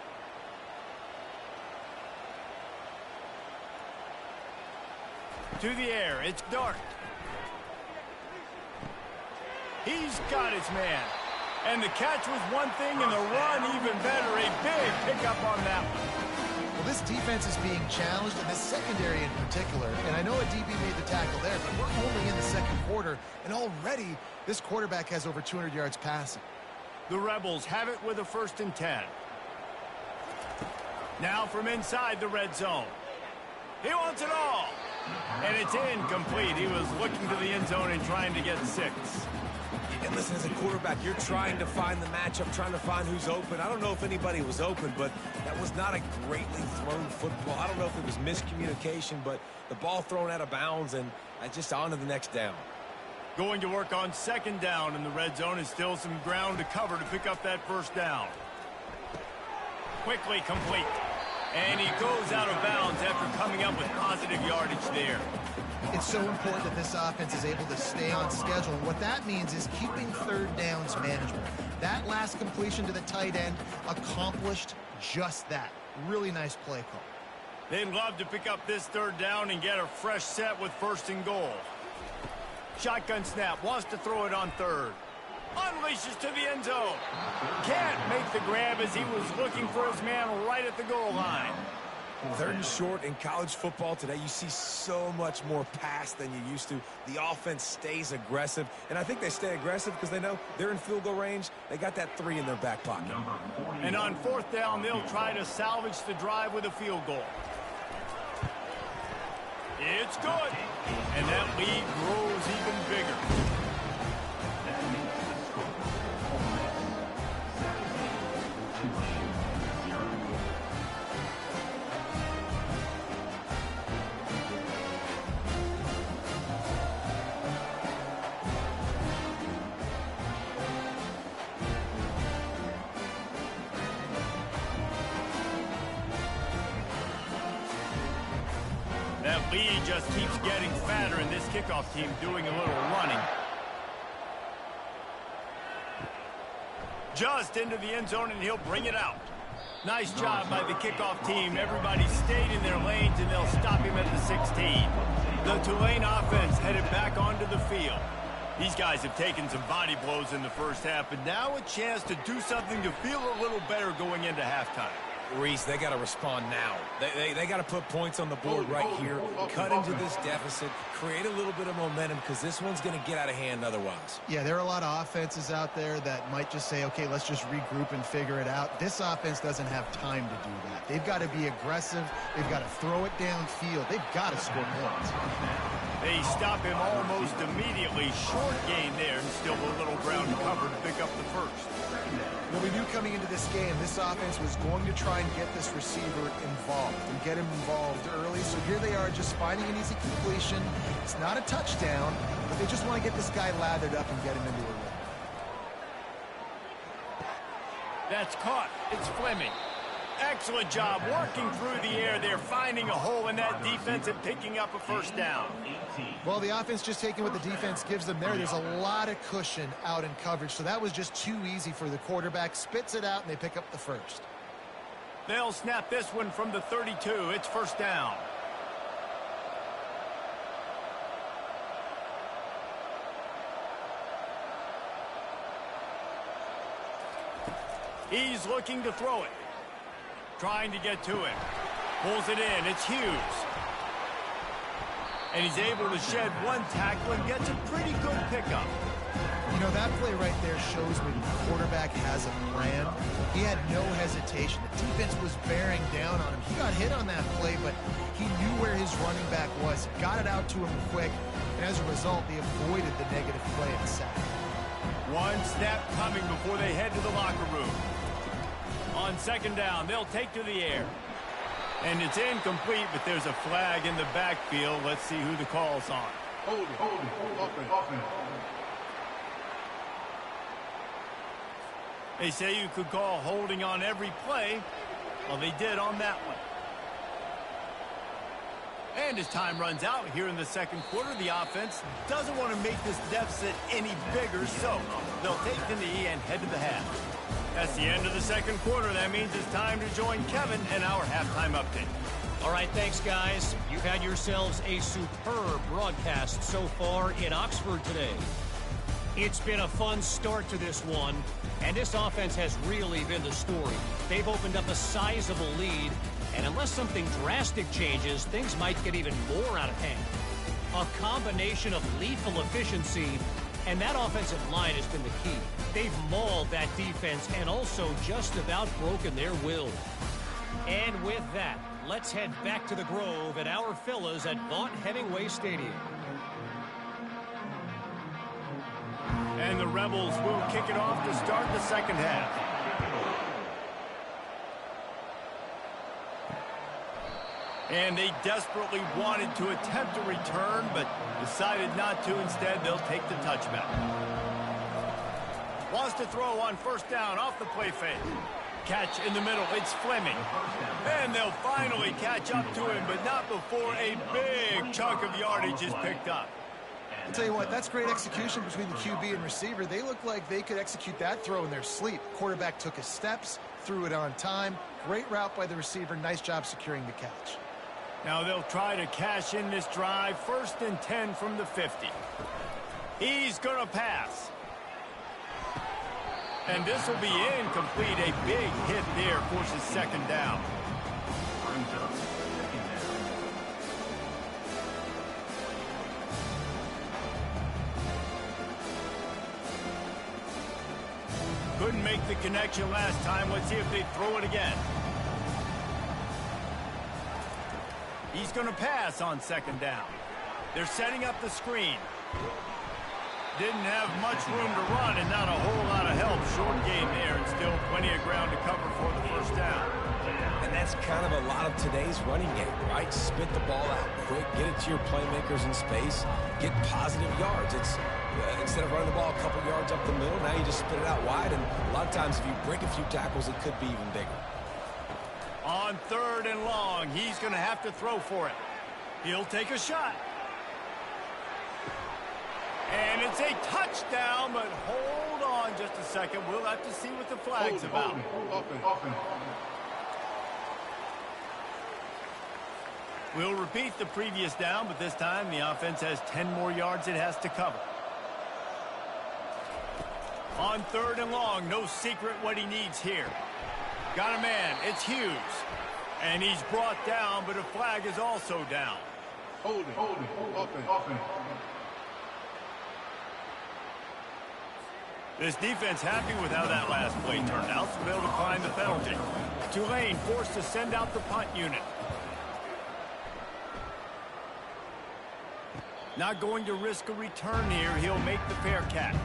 To the air, it's Dart. He's got his man. And the catch was one thing, and the run even better. A big pickup on that one. Well, this defense is being challenged, and this secondary in particular. And I know a DB made the tackle there, but we're only in the 2nd quarter, and already this quarterback has over 200 yards passing. The Rebels have it with a 1st and 10. Now from inside the red zone. He wants it all. And it's incomplete. He was looking to the end zone and trying to get 6. And listen, as a quarterback, you're trying to find the matchup, trying to find who's open. I don't know if anybody was open, but that was not a greatly thrown football. I don't know if it was miscommunication, but the ball thrown out of bounds and just on to the next down. Going to work on second down in the red zone, and still some ground to cover to pick up that first down. Quickly complete. And he goes out of bounds after coming up with positive yardage there. It's so important that this offense is able to stay on schedule. And what that means is keeping third downs manageable. That last completion to the tight end accomplished just that. Really nice play call. They'd love to pick up this third down and get a fresh set with first and goal. Shotgun snap, wants to throw it on third. Unleashes to the end zone. Can't make the grab as he was looking for his man right at the goal line. Third and short in college football today, you see so much more pass than you used to. The offense stays aggressive, and I think they stay aggressive because they know they're in field goal range. They got that 3 in their back pocket. And on fourth down, they'll try to salvage the drive with a field goal. It's good. And that lead grows even bigger. That lead just keeps getting fatter, and this kickoff team doing a little running. Just into the end zone, and he'll bring it out. Nice job by the kickoff team. Everybody stayed in their lanes, and they'll stop him at the 16. The Tulane offense headed back onto the field. These guys have taken some body blows in the first half, but now a chance to do something to feel a little better going into halftime. Reese, they got to respond now. They got to put points on the board right here, cut into this deficit, create a little bit of momentum because this one's going to get out of hand otherwise. Yeah, there are a lot of offenses out there that might just say, okay, let's just regroup and figure it out. This offense doesn't have time to do that. They've got to be aggressive. They've got to throw it downfield. They've got to score points. They stop him almost immediately. Short gain there, and still a little ground to cover to pick up the first. Well, we knew coming into this game, this offense was going to try and get this receiver involved and get him involved early. So here they are just finding an easy completion. It's not a touchdown, but they just want to get this guy lathered up and get him into a rhythm. That's caught. It's Fleming. Excellent job working through the air there, finding a hole in that defense and picking up a first down. Well, the offense just taking what the defense gives them there. There's a lot of cushion out in coverage, so that was just too easy for the quarterback. Spits it out, and they pick up the first. They'll snap this one from the 32. It's first down. He's looking to throw it. Trying to get to it. Pulls it in. It's Hughes. And he's able to shed one tackle and gets a pretty good pickup. You know, that play right there shows me the quarterback has a plan. He had no hesitation. The defense was bearing down on him. He got hit on that play, but he knew where his running back was. Got it out to him quick, and as a result, they avoided the negative play and sack. One snap coming before they head to the locker room. On second down, they'll take to the air. And it's incomplete, but there's a flag in the backfield. Let's see who the call's on. Hold it, offense. They say you could call holding on every play. Well, they did on that one. And as time runs out here in the second quarter, the offense doesn't want to make this deficit any bigger, so they'll take the knee and head to the half. That's the end of the second quarter. That means it's time to join Kevin and our halftime update. All right, thanks, guys. You've had yourselves a superb broadcast so far in Oxford today. It's been a fun start to this one, and this offense has really been the story. They've opened up a sizable lead, and unless something drastic changes, things might get even more out of hand. A combination of lethal efficiency, and that offensive line has been the key. They've mauled that defense and also just about broken their will. And with that, let's head back to the Grove at our fellas at Vaught-Hemingway Stadium. And the Rebels will kick it off to start the second half. And they desperately wanted to attempt a return, but decided not to. Instead, they'll take the touchback. Wants to throw on first down off the play fake. Catch in the middle. It's Fleming. And they'll finally catch up to him, but not before a big chunk of yardage is picked up. I'll tell you what, that's great execution between the QB and receiver. They look like they could execute that throw in their sleep. Quarterback took his steps, threw it on time. Great route by the receiver. Nice job securing the catch. Now they'll try to cash in this drive. 1st and 10 from the 50. He's going to pass. And this will be incomplete. A big hit there forces 2nd down. Couldn't make the connection last time. Let's see if they throw it again. He's going to pass on 2nd down. They're setting up the screen. Didn't have much room to run and not a whole lot of help. Short game there and still plenty of ground to cover for the 1st down. And that's kind of a lot of today's running game, right? Spit the ball out quick, get it to your playmakers in space, get positive yards. It's instead of running the ball a couple yards up the middle, now you just spit it out wide, and a lot of times if you break a few tackles, it could be even bigger. On 3rd and long, he's going to have to throw for it. He'll take a shot. And it's a touchdown, but hold on just a second. We'll have to see what the flag's about. We'll repeat the previous down, but this time the offense has 10 more yards it has to cover. On 3rd and long, no secret what he needs here. Got a man, it's Hughes. And he's brought down, but a flag is also down. Hold it. Offense. This defense happy with how that last play turned out, so they'll decline the penalty. Tulane forced to send out the punt unit. Not going to risk a return here. He'll make the fair catch.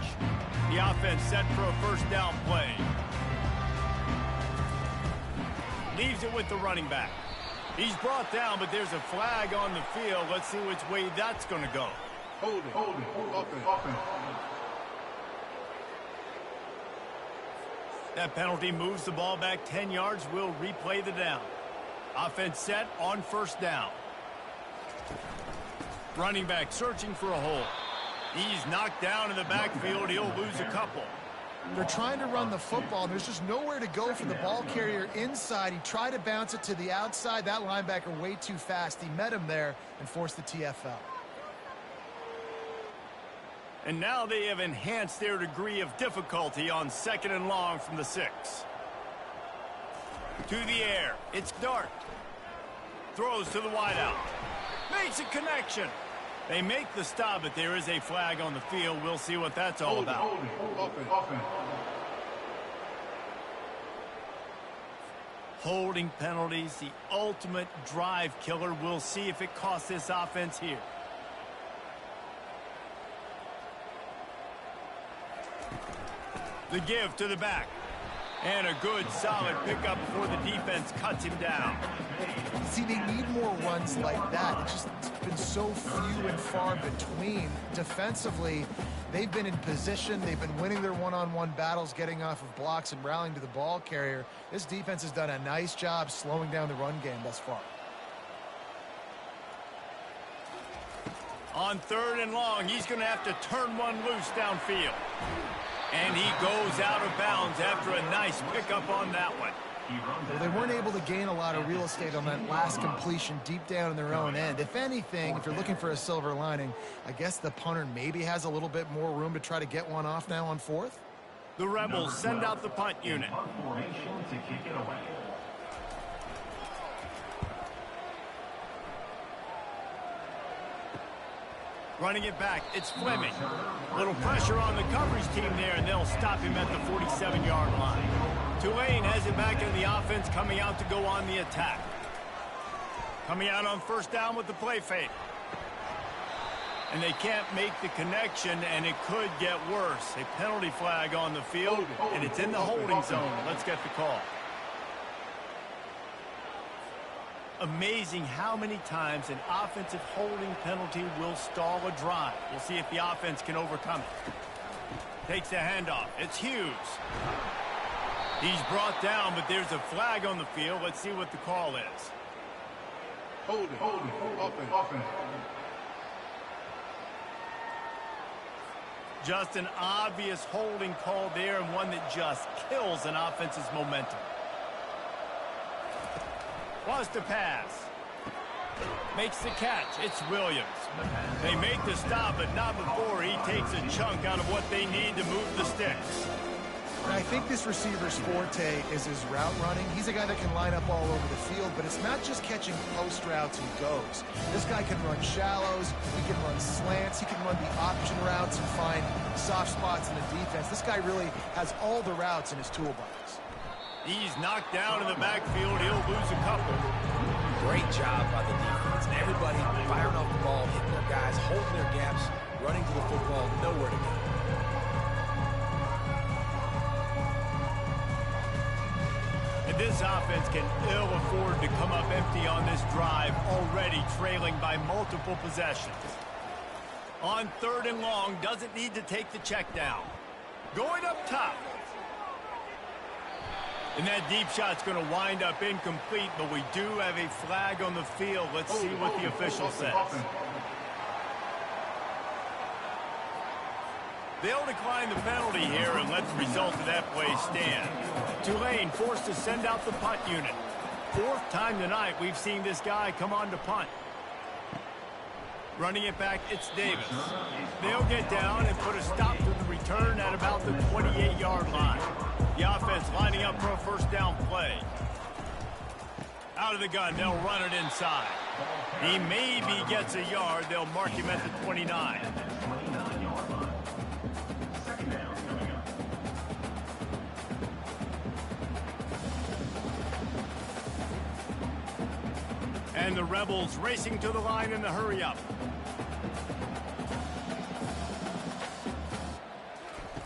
The offense set for a 1st down play. Leaves it with the running back. He's brought down, but there's a flag on the field. Let's see which way that's going to go. Hold it. Offense. That penalty moves the ball back 10 yards. We'll replay the down. Offense set on 1st down. Running back searching for a hole. He's knocked down in the backfield. He'll lose a couple. They're trying to run the football. There's just nowhere to go for the ball carrier inside. He tried to bounce it to the outside. That linebacker way too fast. He met him there and forced the TFL. And now they have enhanced their degree of difficulty on 2nd and long from the 6. To the air. It's Dart. Throws to the wideout. Makes a connection. They make the stop, but there is a flag on the field. We'll see what that's all about. Offense. Holding penalties, the ultimate drive killer. We'll see if it costs this offense here. The give to the back. And a good, solid pickup before the defense cuts him down. See, they need more runs like that. It's just been so few and far between. Defensively, they've been in position. They've been winning their one-on-one battles, getting off of blocks and rallying to the ball carrier. This defense has done a nice job slowing down the run game thus far. On 3rd and long, he's going to have to turn one loose downfield. And he goes out of bounds after a nice pickup on that one. Well, they weren't able to gain a lot of real estate on that last completion deep down in their own end. If anything, if you're looking for a silver lining, I guess the punter maybe has a little bit more room to try to get one off now on 4th. The Rebels send out the punt unit. Running it back, it's Fleming. Little pressure on the coverage team there, and they'll stop him at the 47-yard line. Tulane has it back in the offense, coming out to go on the attack. Coming out on 1st down with the play fake. And they can't make the connection, and it could get worse. A penalty flag on the field, and it's in the holding zone. Let's get the call. Amazing how many times an offensive holding penalty will stall a drive. We'll see if the offense can overcome it. Takes the handoff. It's Hughes. He's brought down, but there's a flag on the field. Let's see what the call is. Holding. Offense. Just an obvious holding call there, and one that just kills an offense's momentum. Wants to pass. Makes the catch. It's Williams. They make the stop, but not before he takes a chunk out of what they need to move the sticks. I think this receiver's forte is his route running. He's a guy that can line up all over the field, but it's not just catching post routes and goes. This guy can run shallows, he can run slants, he can run the option routes and find soft spots in the defense. This guy really has all the routes in his toolbox. He's knocked down in the backfield. He'll lose a couple. Great job by the defense. Everybody firing off the ball, hitting their guys, holding their gaps, running to the football, nowhere to go. And this offense can ill afford to come up empty on this drive, already trailing by multiple possessions. On 3rd and long, doesn't need to take the check down. Going up top. And that deep shot's going to wind up incomplete, but we do have a flag on the field. Let's see what the official says. They'll decline the penalty here and let the result of that play stand. Tulane forced to send out the punt unit. 4th time tonight we've seen this guy come on to punt. Running it back, it's Davis. They'll get down and put a stop to the return at about the 28-yard line. The offense lining up for a first down play. Out of the gun, they'll run it inside. He maybe gets a yard. They'll mark him at the 29. And the Rebels racing to the line in the hurry-up.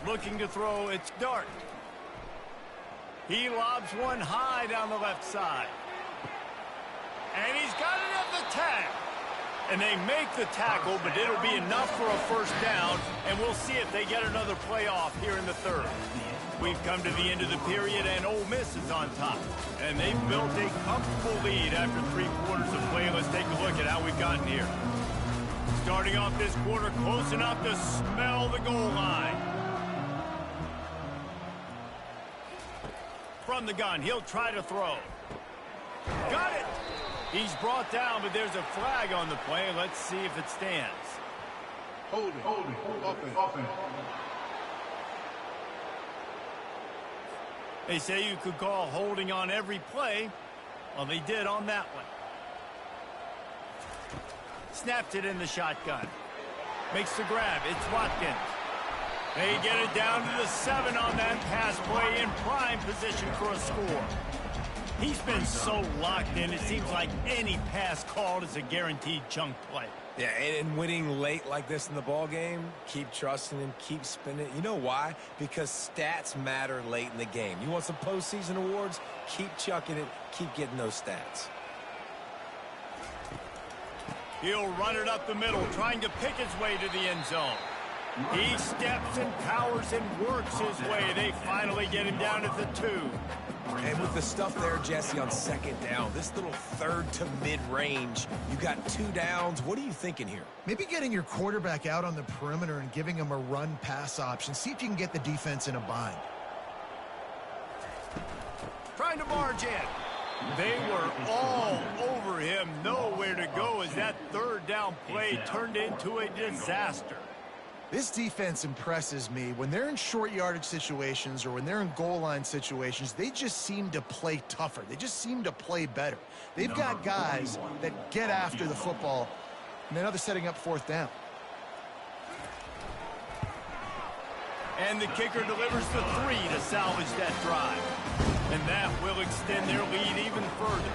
Looking to throw, it's Dart. He lobs one high down the left side. And he's got it at the tag. And they make the tackle, but it'll be enough for a first down, and we'll see if they get another play off here in the 3rd. We've come to the end of the period, and Ole Miss is on top. And they've built a comfortable lead after 3 quarters of play. Let's take a look at how we've gotten here. Starting off this quarter close enough to smell the goal line. From the gun, he'll try to throw. Got it! He's brought down, but there's a flag on the play. Let's see if it stands. Holding. Offense. They say you could call holding on every play. Well, they did on that one. Snapped it in the shotgun. Makes the grab. It's Watkins. They get it down to the 7 on that pass play, in prime position for a score. He's been so locked in, it seems like any pass called is a guaranteed chunk play. Yeah, and winning late like this in the ball game, keep trusting him, keep spinning it. You know why? Because stats matter late in the game. You want some postseason awards? Keep chucking it, keep getting those stats. He'll run it up the middle, trying to pick his way to the end zone. He steps and powers and works his way. They finally get him down at the 2. And with the stuff there, Jesse, on 2nd down, this little 3rd to mid-range, you got 2 downs. What are you thinking here? Maybe getting your quarterback out on the perimeter and giving him a run-pass option. See if you can get the defense in a bind. Trying to barge in. They were all over him. Nowhere to go as that 3rd down play turned into a disaster. This defense impresses me. When they're in short yardage situations or when they're in goal line situations, they just seem to play tougher. They just seem to play better. They've got guys that get after the football, and now they're setting up 4th down. And the kicker delivers the 3 to salvage that drive. And that will extend their lead even further.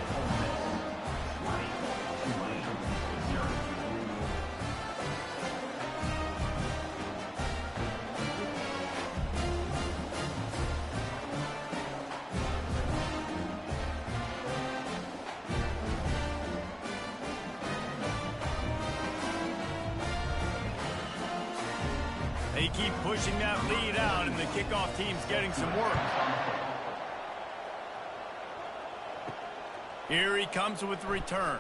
They keep pushing that lead out, and the kickoff team's getting some work. Here he comes with the return.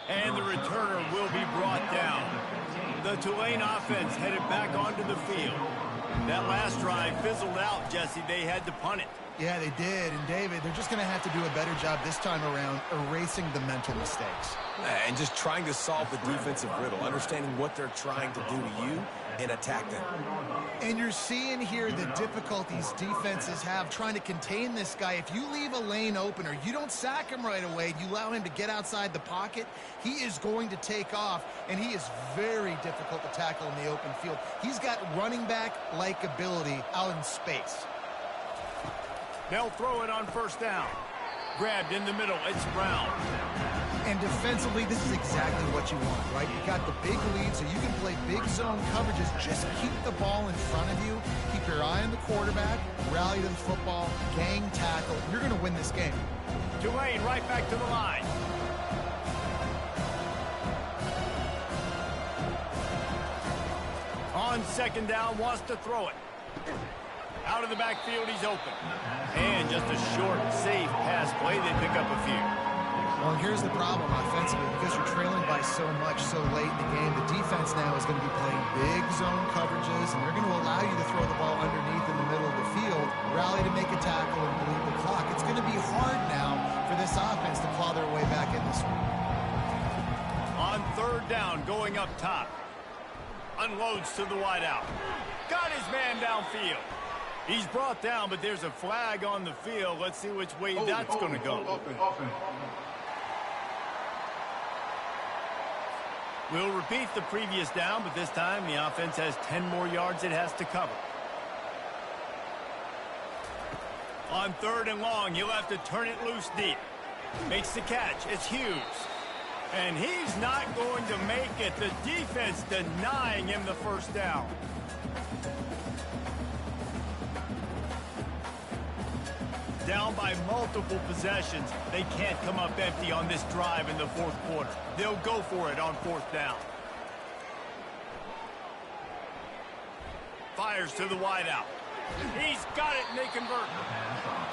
And the returner will be brought down. The Tulane offense headed back onto the field. That last drive fizzled out, Jesse. They had to punt it. Yeah, they did. And, David, they're just going to have to do a better job this time around erasing the mental mistakes. And just trying to solve the defensive riddle, understanding what they're trying to do to you and attack them. And you're seeing here the difficulties defenses have trying to contain this guy. If you leave a lane open or you don't sack him right away, you allow him to get outside the pocket, he is going to take off, and he is very difficult to tackle in the open field. He's got running back-like ability out in space. They'll throw it on first down. Grabbed in the middle. It's Brown. And defensively, this is exactly what you want, right? You got the big lead, so you can play big zone coverages. Just keep the ball in front of you. Keep your eye on the quarterback. Rally to the football. Gang tackle. You're going to win this game. Tulane right back to the line. On second down, wants to throw it. Out of the backfield, he's open. And just a short, safe pass play. They pick up a few. Well, here's the problem offensively. Because you're trailing by so much so late in the game, the defense now is going to be playing big zone coverages, and they're going to allow you to throw the ball underneath in the middle of the field, rally to make a tackle, and bleed the clock. It's going to be hard now for this offense to claw their way back in this one. On third down, going up top. Unloads to the wideout. Got his man downfield. He's brought down, but there's a flag on the field. Let's see which way that's going to go. We'll repeat the previous down, but this time the offense has 10 more yards it has to cover. On third and long, you'll have to turn it loose deep. Makes the catch. It's Hughes. And he's not going to make it. The defense denying him the first down. Down by multiple possessions. They can't come up empty on this drive in the fourth quarter. They'll go for it on fourth down. Fires to the wideout. He's got it, and they convert.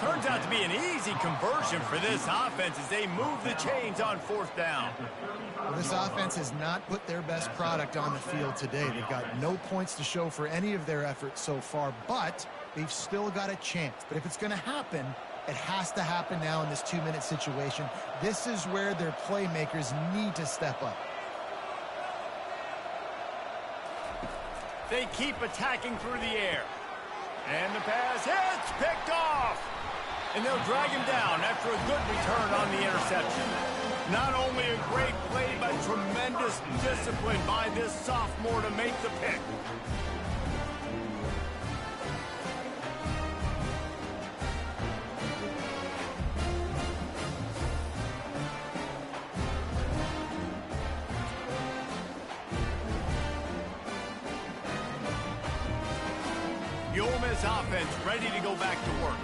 Turns out to be an easy conversion for this offense as they move the chains on fourth down. Well, this offense has not put their best product on the field today. They've got no points to show for any of their efforts so far, but they've still got a chance. But if it's going to happen, it has to happen now in this 2-minute situation. This is where their playmakers need to step up. They keep attacking through the air. And the pass hits, picked off. And they'll drag him down after a good return on the interception. Not only a great play, but tremendous discipline by this sophomore to make the pick. The Ole Miss offense ready to go back to work.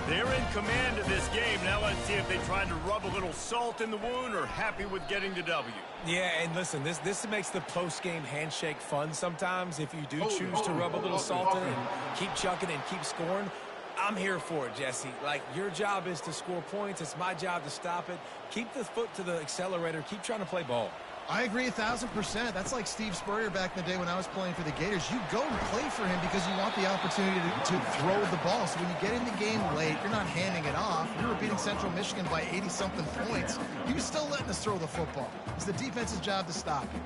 They're in command of this game. Now let's see if they try to rub a little salt in the wound or happy with getting the W. Yeah, and listen, this makes the post-game handshake fun sometimes. If you do choose to rub a little salt in and keep chucking and keep scoring, I'm here for it, Jesse. Like, your job is to score points. It's my job to stop it. Keep the foot to the accelerator. Keep trying to play ball. I agree 1,000%. That's like Steve Spurrier back in the day when I was playing for the Gators. You go and play for him because you want the opportunity to throw the ball. So when you get in the game late, you're not handing it off. We were beating Central Michigan by 80-something points. He was still letting us throw the football. It's the defense's job to stop it.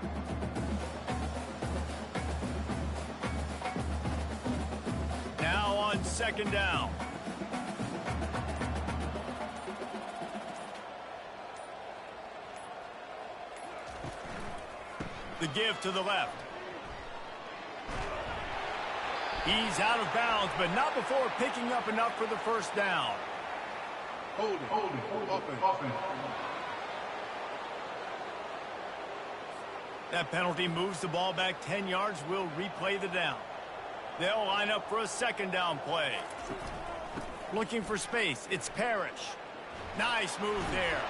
Now on second down. The give to the left. He's out of bounds, but not before picking up enough for the first down. Hold it. Offense. That penalty moves the ball back 10 yards. We'll replay the down. They'll line up for a second down play. Looking for space. It's Parrish. Nice move there.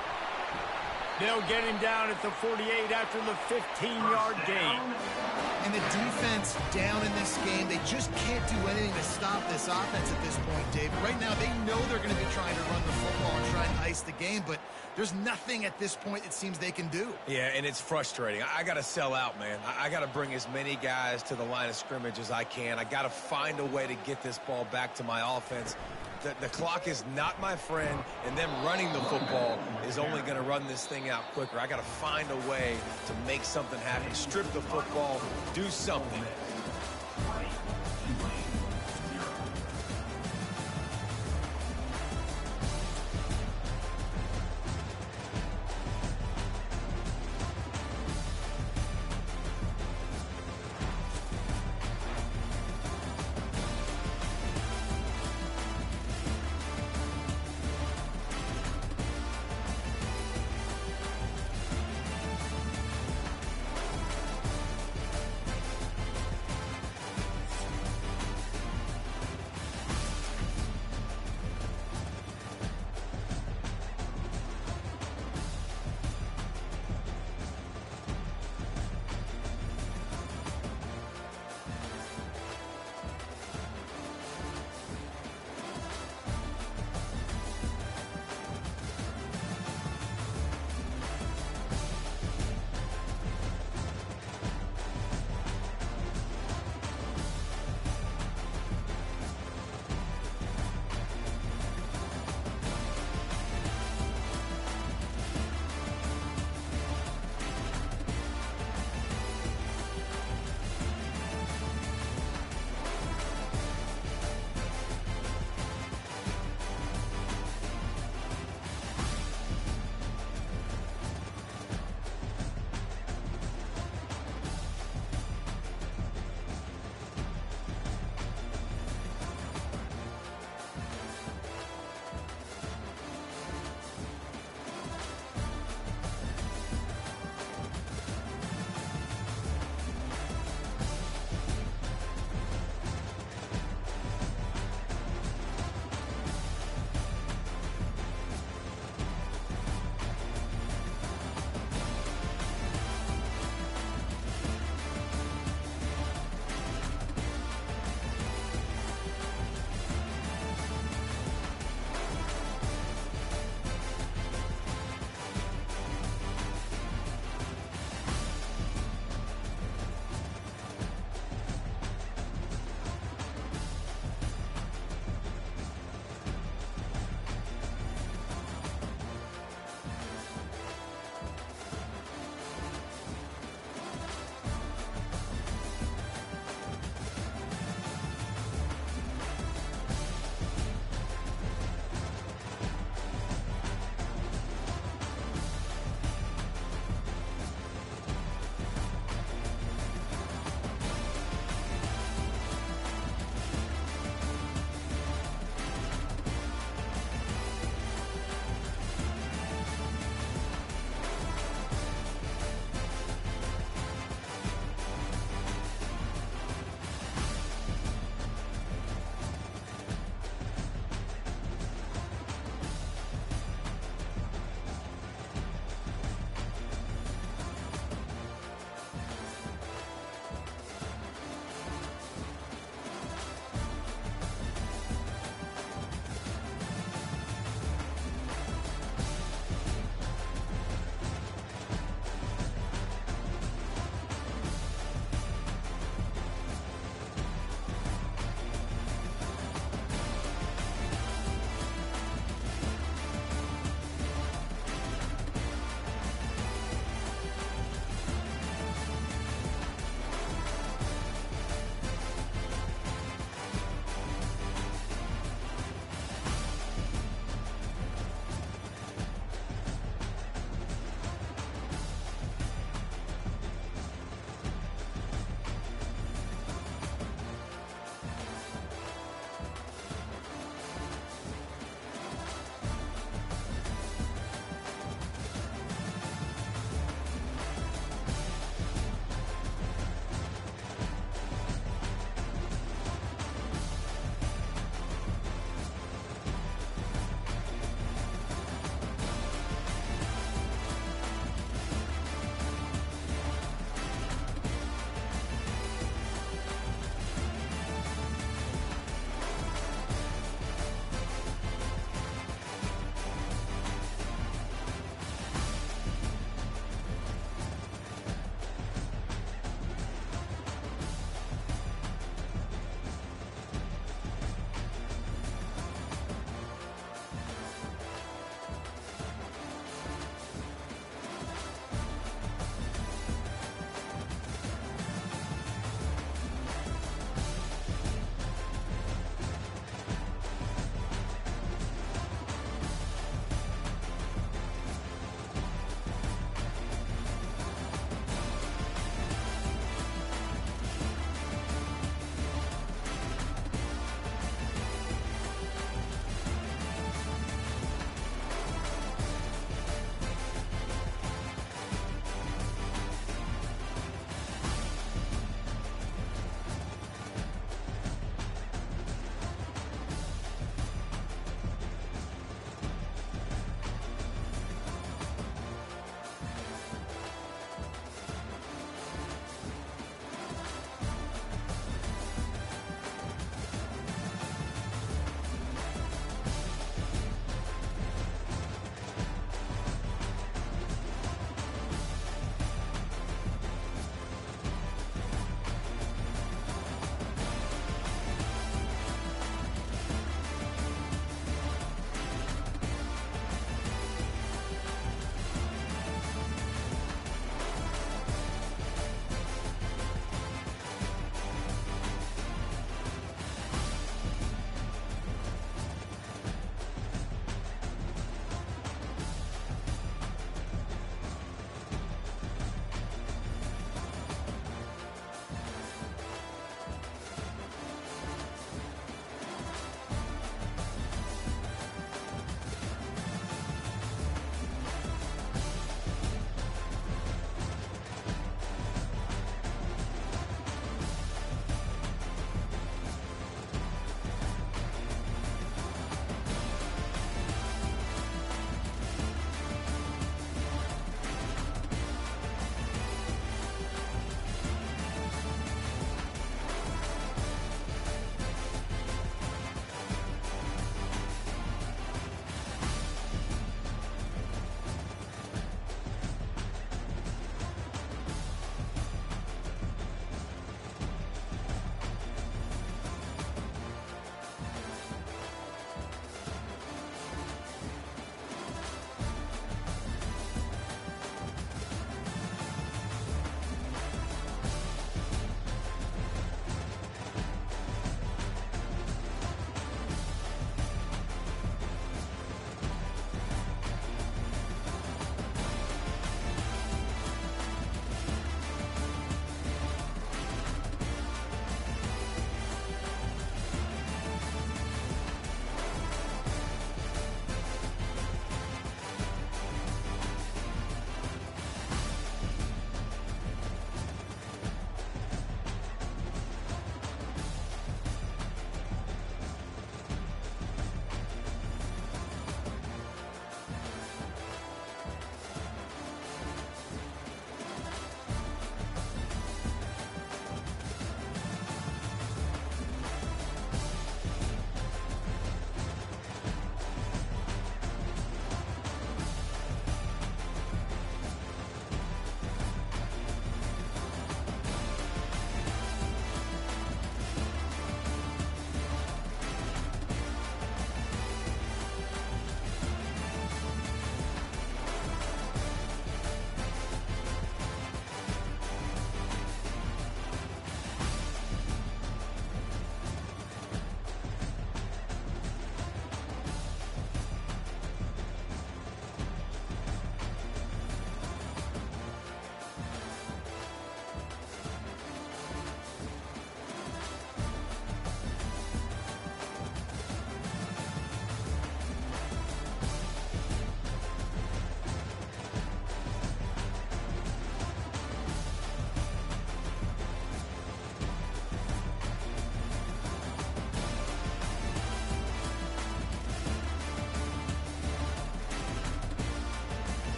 They'll get him down at the 48 after the 15-yard gain. And the defense down in this game, they just can't do anything to stop this offense at this point, David. Right now, they know they're going to be trying to run the football and try and ice the game, but there's nothing at this point it seems they can do. Yeah, and it's frustrating. I got to sell out, man. I got to bring as many guys to the line of scrimmage as I can. I got to find a way to get this ball back to my offense. The clock is not my friend, and them running the football is only going to run this thing out quicker. I got to find a way to make something happen, strip the football, do something.